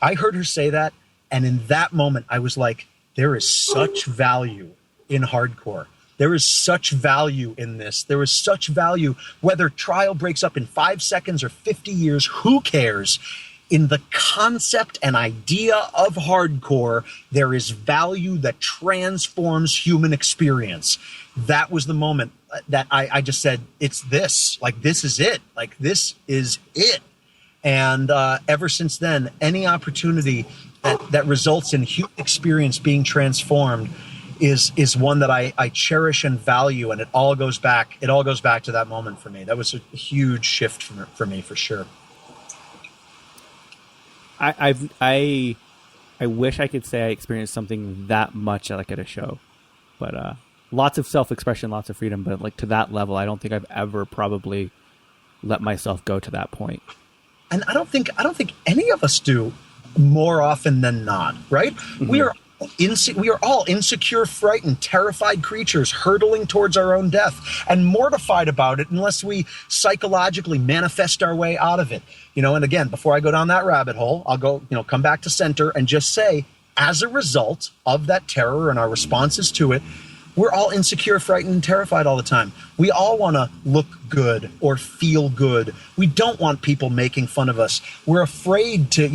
I heard her say that. And in that moment, I was like, there is such value in hardcore. There is such value in this. There is such value, whether trial breaks up in 5 seconds or 50 years, who cares? In the concept and idea of hardcore, there is value that transforms human experience. That was the moment that I just said, it's this. Like, this is it. Like, this is it. And ever since then, any opportunity that results in human experience being transformed is one that I cherish and value, and it all goes back to that moment for me. That was a huge shift for me, for sure. I wish I could say I experienced something that much like at a show, but lots of self-expression, lots of freedom, but like to that level, I don't think I've ever probably let myself go to that point. And I don't think any of us do more often than not, right? Mm-hmm. We are all insecure, frightened, terrified creatures hurtling towards our own death and mortified about it unless we psychologically manifest our way out of it. And again, before I go down that rabbit hole, I'll go, come back to center and just say, as a result of that terror and our responses to it, we're all insecure, frightened, and terrified all the time. We all want to look good or feel good. We don't want people making fun of us. We're afraid to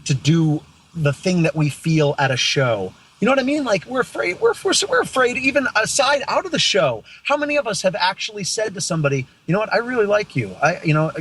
do the thing that we feel at a show. You know what I mean? Like, we're afraid. We're afraid even aside out of the show. How many of us have actually said to somebody, you know what, I really like you.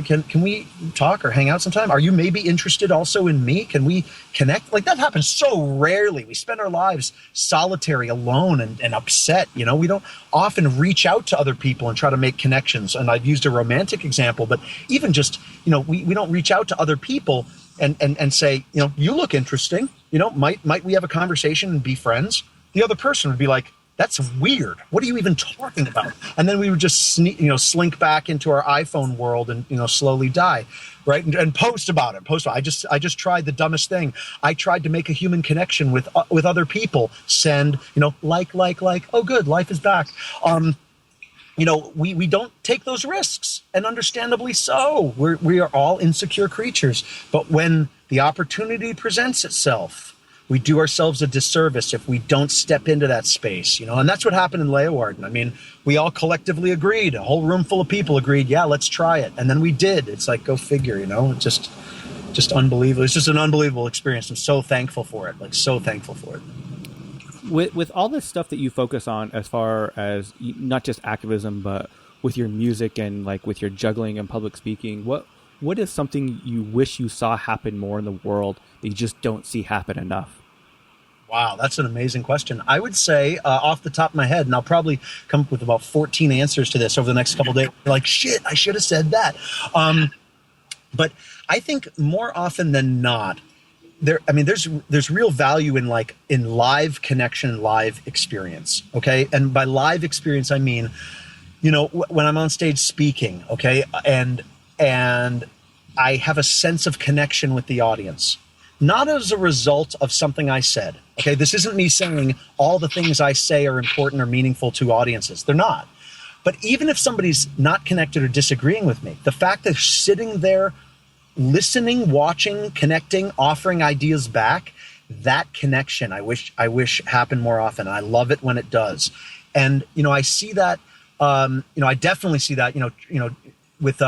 Can we talk or hang out sometime? Are you maybe interested also in me? Can we connect? Like, that happens so rarely. We spend our lives solitary, alone, and upset. We don't often reach out to other people and try to make connections. And I've used a romantic example, but even just, we don't reach out to other people and say, you look interesting. Might we have a conversation and be friends? The other person would be like, that's weird. What are you even talking about? And then we would just slink back into our iPhone world and slowly die, right? And post about it. I just tried the dumbest thing. I tried to make a human connection with other people. Send like. Oh, good, life is back. We don't take those risks, and understandably so. We are all insecure creatures. But when the opportunity presents itself, we do ourselves a disservice if we don't step into that space, and that's what happened in Leeuwarden. I mean, we all collectively agreed, a whole room full of people agreed, yeah, let's try it. And then we did. It's like, go figure, just unbelievable. It's just an unbelievable experience. I'm so thankful for it, so thankful for it. With all this stuff that you focus on, as far as not just activism, but with your music and like with your juggling and public speaking, what is something you wish you saw happen more in the world that you just don't see happen enough? Wow, that's an amazing question. I would say off the top of my head, and I'll probably come up with about 14 answers to this over the next couple of days. Like, shit, I should have said that. But I think more often than not, there's real value in live connection and live experience. Okay. And by live experience, I mean, when I'm on stage speaking, okay, and I have a sense of connection with the audience, not as a result of something I said. Okay. This isn't me saying all the things I say are important or meaningful to audiences. They're not. But even if somebody's not connected or disagreeing with me, the fact that sitting there, listening, watching, connecting, offering ideas back, that connection I wish happened more often. I love it when it does. And I see that I definitely see that with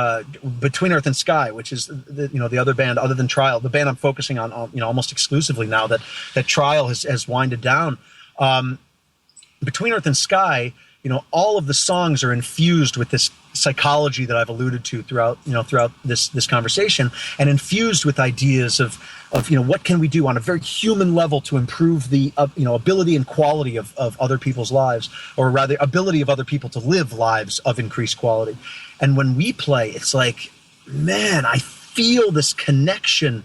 Between Earth and Sky, which is the other band other than Trial, the band I'm focusing on almost exclusively now that Trial has winded down. Between Earth and Sky, all of the songs are infused with this psychology that I've alluded to throughout this conversation, and infused with ideas of what can we do on a very human level to improve the ability and quality of other people's lives, or rather ability of other people to live lives of increased quality. And when we play, it's like, man, I feel this connection,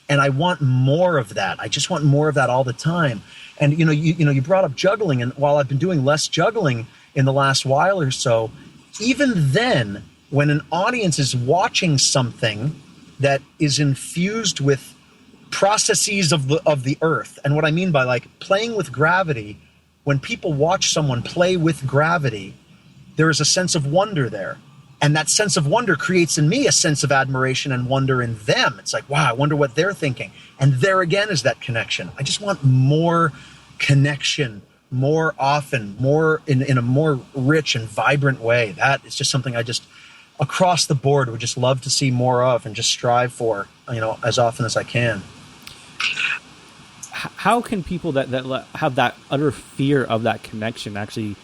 and I want more of that. I just want more of that all the time. And you brought up juggling, and while I've been doing less juggling in the last while or so, even then, when an audience is watching something that is infused with processes of the earth, and what I mean by playing with gravity, when people watch someone play with gravity, there is a sense of wonder there. And that sense of wonder creates in me a sense of admiration and wonder in them. It's like, wow, I wonder what they're thinking. And there again is that connection. I just want more connection more often, more in a more rich and vibrant way. That is just something I just across the board would just love to see more of and just strive for, as often as I can. How can people that have that utter fear of that connection actually,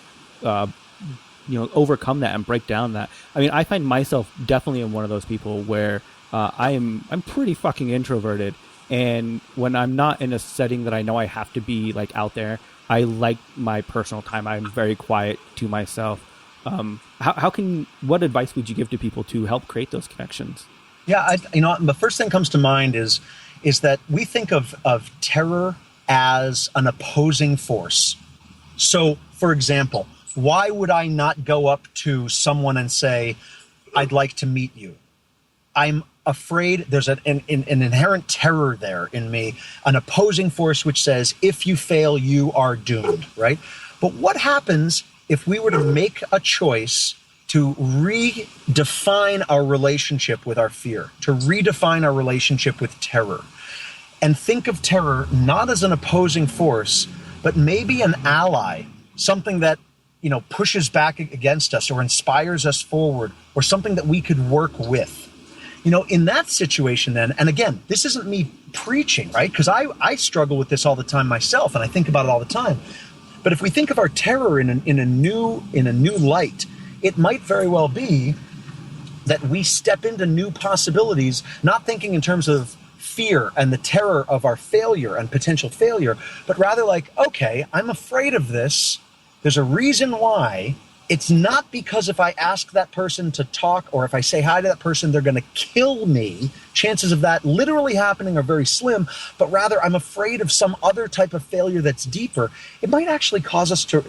overcome that and break down that? I mean, I find myself definitely in one of those people where I'm pretty fucking introverted, and when I'm not in a setting that I know I have to be like out there, I like my personal time. I'm very quiet to myself. What advice would you give to people to help create those connections? Yeah, the first thing comes to mind is that we think of terror as an opposing force. So, for example, why would I not go up to someone and say, I'd like to meet you? I'm afraid there's an inherent terror there in me, an opposing force which says, if you fail, you are doomed, right? But what happens if we were to make a choice to redefine our relationship with our fear, to redefine our relationship with terror, and think of terror not as an opposing force, but maybe an ally, something that pushes back against us or inspires us forward, or something that we could work with. In that situation then, and again, this isn't me preaching, right? Because I struggle with this all the time myself, and I think about it all the time. But if we think of our terror in a new light, it might very well be that we step into new possibilities, not thinking in terms of fear and the terror of our failure and potential failure, but rather like, okay, I'm afraid of this. There's a reason why. It's not because if I ask that person to talk or if I say hi to that person, they're going to kill me. Chances of that literally happening are very slim, but rather I'm afraid of some other type of failure that's deeper. It might actually cause us to,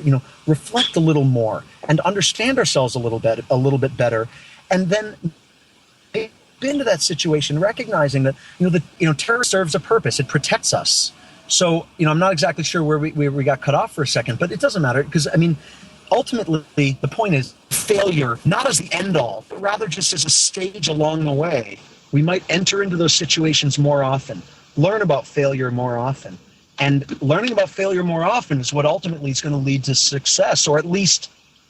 reflect a little more and understand ourselves a little bit better, and then into that situation, recognizing that, terror serves a purpose. It protects us. So, I'm not exactly sure where we got cut off for a second, but it doesn't matter because, ultimately, the point is failure, not as the end all, but rather just as a stage along the way. We might enter into those situations more often, learn about failure more often. And learning about failure more often is what ultimately is going to lead to success, or at least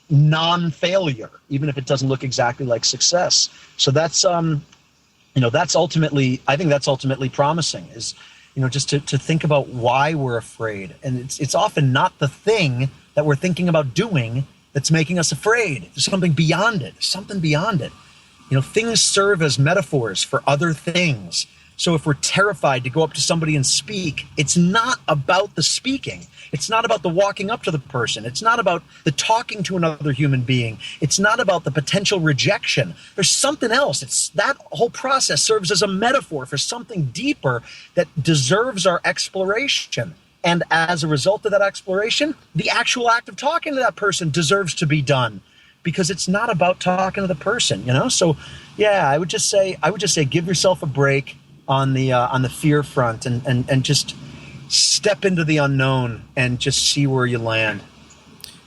non-failure, even if it doesn't look exactly like success. So that's, that's ultimately, I think that's ultimately promising, is, just to think about why we're afraid. And it's often not the thing that we're thinking about doing that's making us afraid. There's something beyond it. There's something beyond it. Things serve as metaphors for other things. So if we're terrified to go up to somebody and speak, it's not about the speaking. It's not about the walking up to the person. It's not about the talking to another human being. It's not about the potential rejection. There's something else. It's that whole process serves as a metaphor for something deeper that deserves our exploration. And as a result of that exploration, the actual act of talking to that person deserves to be done, because it's not about talking to the person, So, yeah, I would just say, give yourself a break on the fear front, and just step into the unknown and just see where you land.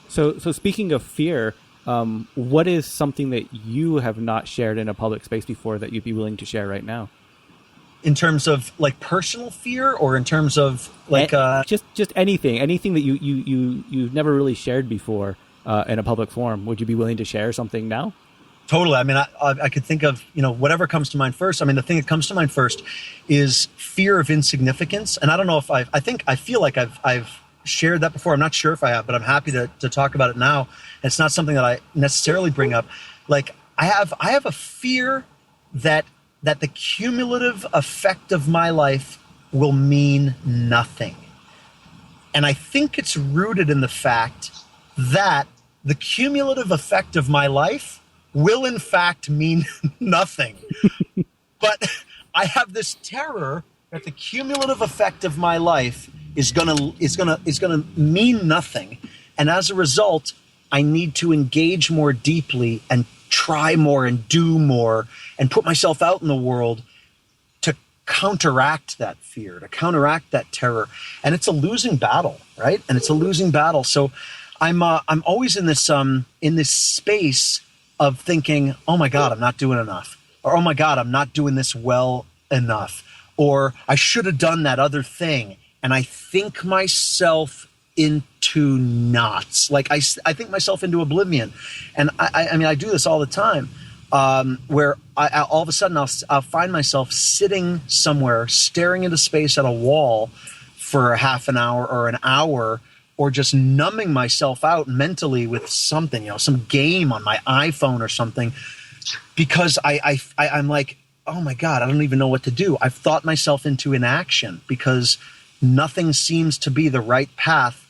So speaking of fear, what is something that you have not shared in a public space before that you'd be willing to share right now? In terms of like personal fear, or in terms of like just anything that you've never really shared before in a public forum? Would you be willing to share something now? Totally. I mean, I could think of whatever comes to mind first. I mean, the thing that comes to mind first is fear of insignificance, and I don't know if I feel like I've shared that before. I'm not sure if I have, but I'm happy to talk about it now. It's not something that I necessarily bring up. Like I have a fear that the cumulative effect of my life will mean nothing. And I think it's rooted in the fact that the cumulative effect of my life will in fact mean nothing. But I have this terror that the cumulative effect of my life is gonna mean nothing. And as a result, I need to engage more deeply and try more and do more and put myself out in the world to counteract that fear, to counteract that terror. And it's a losing battle, right? And it's a losing battle. So I'm always in this space of thinking, oh my God, I'm not doing enough. Or, oh my God, I'm not doing this well enough. Or I should have done that other thing. And I think myself into into knots. Like I think myself into oblivion. And I mean, I do this all the time, where I all of a sudden I'll find myself sitting somewhere, staring into space at a wall for a half an hour or an hour, or just numbing myself out mentally with something, some game on my iPhone or something, because I'm like, oh my God, I don't even know what to do. I've thought myself into inaction because nothing seems to be the right path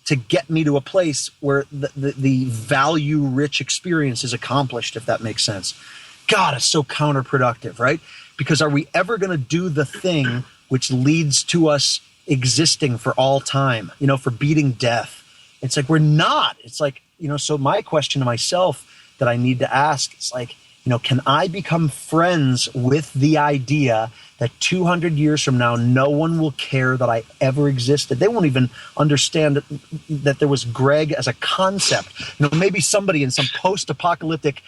to get me to a place where the value-rich experience is accomplished, if that makes sense. God, it's so counterproductive, right? Because are we ever going to do the thing which leads to us existing for all time, for beating death? It's like, we're not. It's like, so my question to myself that I need to ask is like, can I become friends with the idea that 200 years from now, no one will care that I ever existed? They won't even understand that there was Greg as a concept. Maybe somebody in some post-apocalyptic,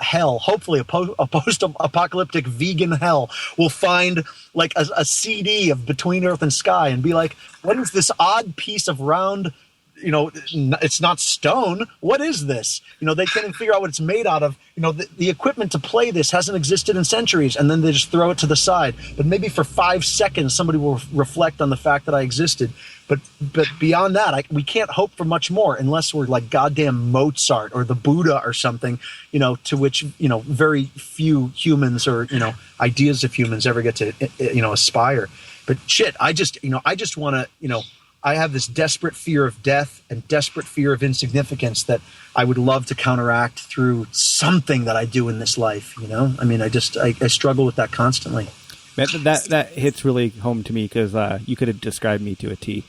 hell, hopefully a post-apocalyptic vegan hell, will find like a CD of Between Earth and Sky and be like, what is this odd piece of round, it's not stone. What is this? They can't even figure out what it's made out of. The equipment to play this hasn't existed in centuries, and then they just throw it to the side. But maybe for 5 seconds, somebody will reflect on the fact that I existed. But beyond that, we can't hope for much more unless we're like goddamn Mozart or the Buddha or something, to which, very few humans or, ideas of humans ever get to, aspire. But shit, I just want to, I have this desperate fear of death and desperate fear of insignificance that I would love to counteract through something that I do in this life. I mean, I struggle with that constantly. That hits really home to me because you could have described me to a T.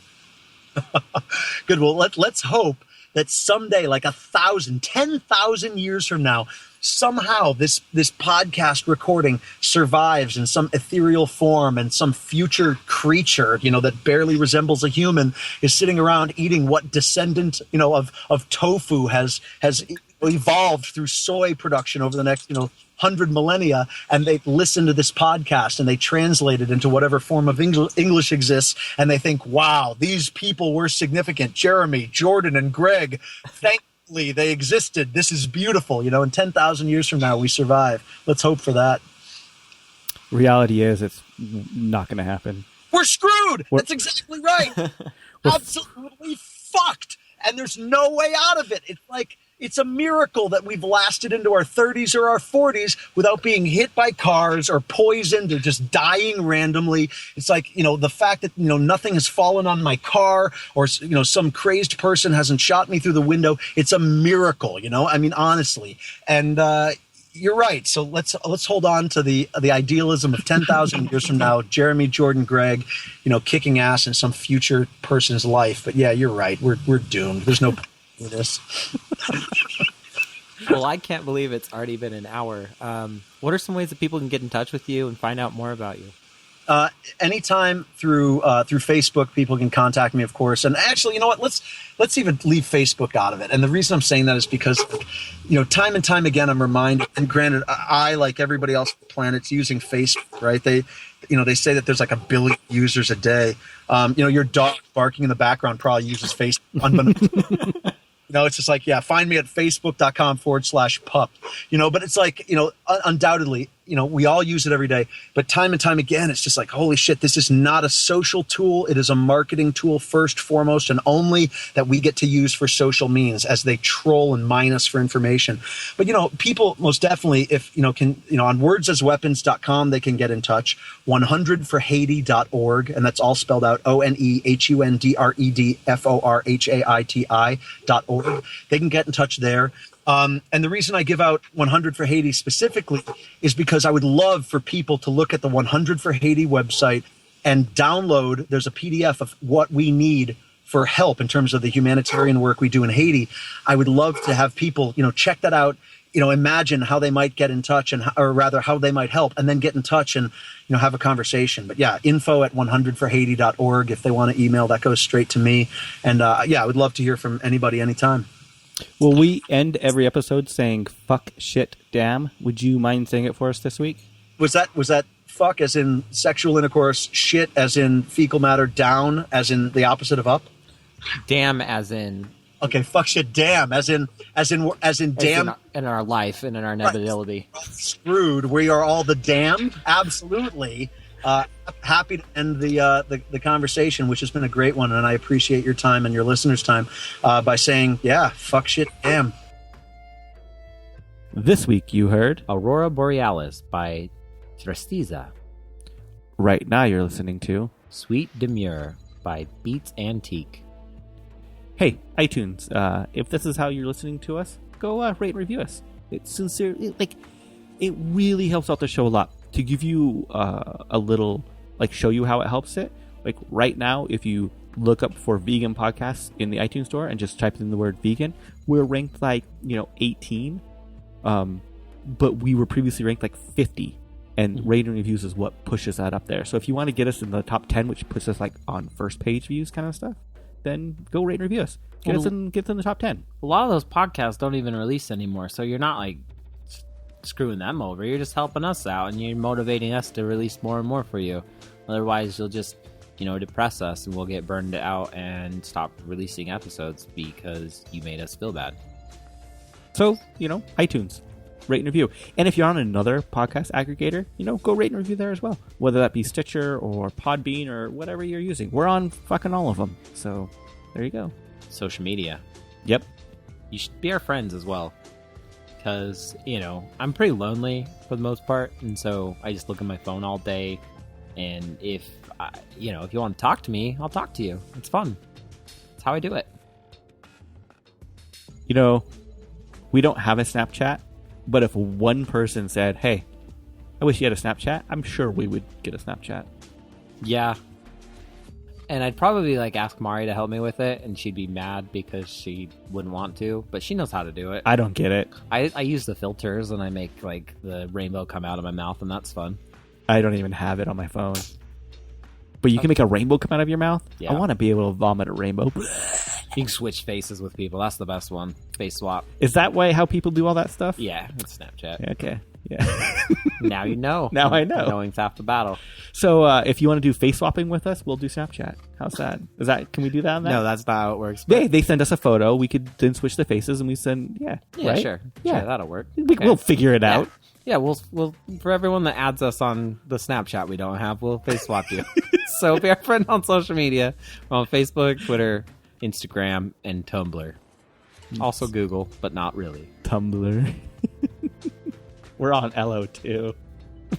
Good. Well, let's hope that someday, like 1,000, 10,000 years from now, somehow this podcast recording survives in some ethereal form, and some future creature, that barely resembles a human is sitting around eating what descendant, of tofu has evolved through soy production over the next, 100 millennia, and they listen to this podcast and they translate it into whatever form of English exists, and they think, wow, these people were significant. Jeremy, Jordan, and Greg, thankfully they existed. This is beautiful. And 10,000 years from now, we survive. Let's hope for that. Reality is it's not going to happen. We're screwed. That's exactly right. Absolutely fucked. And there's no way out of it. It's like, it's a miracle that we've lasted into our 30s or our 40s without being hit by cars or poisoned or just dying randomly. It's like, the fact that, nothing has fallen on my car, or, some crazed person hasn't shot me through the window. It's a miracle, I mean, honestly. And you're right. So let's hold on to the idealism of 10,000 years from now, Jeremy, Jordan, Greg, kicking ass in some future person's life. But yeah, you're right. We're doomed. There's no this. Well, I can't believe it's already been an hour. What are some ways that people can get in touch with you and find out more about you? Anytime through Facebook, people can contact me, of course. And actually, you know what? Let's even leave Facebook out of it. And the reason I'm saying that is because, time and time again, I'm reminded. And granted, I like everybody else on the planet, using Facebook, right? They say that there's like 1 billion users a day. Your dog barking in the background probably uses Facebook. It's just like, yeah, find me at facebook.com/pup. But it's like, undoubtedly, we all use it every day. But time and time again, it's just like, holy shit, this is not a social tool. It is a marketing tool first, foremost, and only that we get to use for social means as they troll and mine us for information. But, people most definitely, if, can, on wordsasweapons.com, they can get in touch. 100forhaiti.org, and that's all spelled out ONEHUNDREDFORHAITI.org. They can get in touch there. And the reason I give out 100 for Haiti specifically is because I would love for people to look at the 100 for Haiti website and download. There's a PDF of what we need for help in terms of the humanitarian work we do in Haiti. I would love to have people, check that out, imagine how they might get in touch, or rather how they might help, and then get in touch and, have a conversation. But yeah, info@100forhaiti.org. If they want to email, that goes straight to me. And I would love to hear from anybody anytime. Will we end every episode saying fuck, shit, damn? Would you mind saying it for us this week? Was that fuck as in sexual intercourse, shit as in fecal matter, down as in the opposite of up? Damn, as in Okay, fuck shit, damn, as in damn. in our life and in our inevitability. Screwed. We are all the damned. Absolutely. Happy to end the conversation, which has been a great one, and I appreciate your time and your listeners' time by saying, yeah, fuck shit, damn. This week you heard. Aurora Borealis by Tristeza. Right now you're listening to. Sweet Demure by Beats Antique. Hey, iTunes, if this is how you're listening to us, go rate and review us. It's sincere. It really helps out the show a lot. To give you a little, show you how it helps it. Right now, if you look up for vegan podcasts in the iTunes store and just type in the word vegan, we're ranked 18. But we were previously ranked 50. And rating reviews is what pushes that up there. So if you want to get us in the top 10, which puts us on first page views kind of stuff, then go rate and review us. Get us in the top 10. A lot of those podcasts don't even release anymore, so you're not screwing them over. You're just helping us out, and you're motivating us to release more and more for you. Otherwise, you'll just depress us, and we'll get burned out and stop releasing episodes because you made us feel bad. So iTunes, rate and review. And if you're on another podcast aggregator, go rate and review there as well. Whether that be Stitcher or Podbean or whatever you're using. We're on fucking all of them. So there you go. Social media. Yep. You should be our friends as well. Because, I'm pretty lonely for the most part. And so I just look at my phone all day. And if you want to talk to me, I'll talk to you. It's fun. That's how I do it. We don't have a Snapchat. But if one person said, hey, I wish you had a Snapchat, I'm sure we would get a Snapchat. Yeah. And I'd probably ask Mari to help me with it, and she'd be mad because she wouldn't want to, but she knows how to do it. I don't get it. I use the filters, and I make the rainbow come out of my mouth, and that's fun. I don't even have it on my phone. But you can make a rainbow come out of your mouth? Yeah. I want to be able to vomit a rainbow. You can switch faces with people. That's the best one. Face swap. Is that how people do all that stuff? Yeah, it's Snapchat. Okay. Yeah. Now you know. Now I know. Knowing's half the battle. So if you want to do face swapping with us, we'll do Snapchat. How's that? Can we do that on that? No, that's not how it works. They send us a photo. We could then switch the faces, and we send. Yeah. Yeah, right? sure. Yeah, Sure, that'll work. We'll figure it out. Yeah, we'll for everyone that adds us on the Snapchat we don't have, we'll face swap you. So be our friend on social media. We're on Facebook, Twitter, Instagram, and Tumblr. Also Google, but not really. Tumblr. We're on Elo too.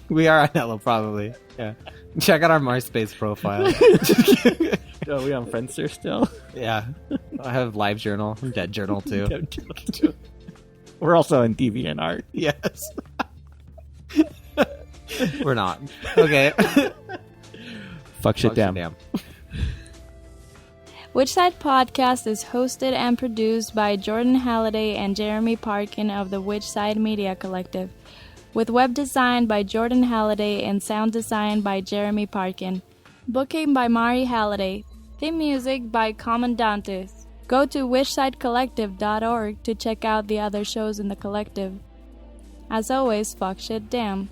We are on Elo, probably. Yeah. Check out our MySpace profile. Are we on Friendster still? Yeah. I have LiveJournal, Dead Journal too. We're also on DeviantArt. Yes. We're not. Okay. Fuck shit damn. Which Side Podcast is hosted and produced by Jordan Halliday and Jeremy Parkin of the Which Side Media Collective, with web design by Jordan Halliday and sound design by Jeremy Parkin. Booking by Mari Halliday. Theme music by Commandantes. Go to whichsidecollective.org to check out the other shows in the collective. As always, fuck shit damn.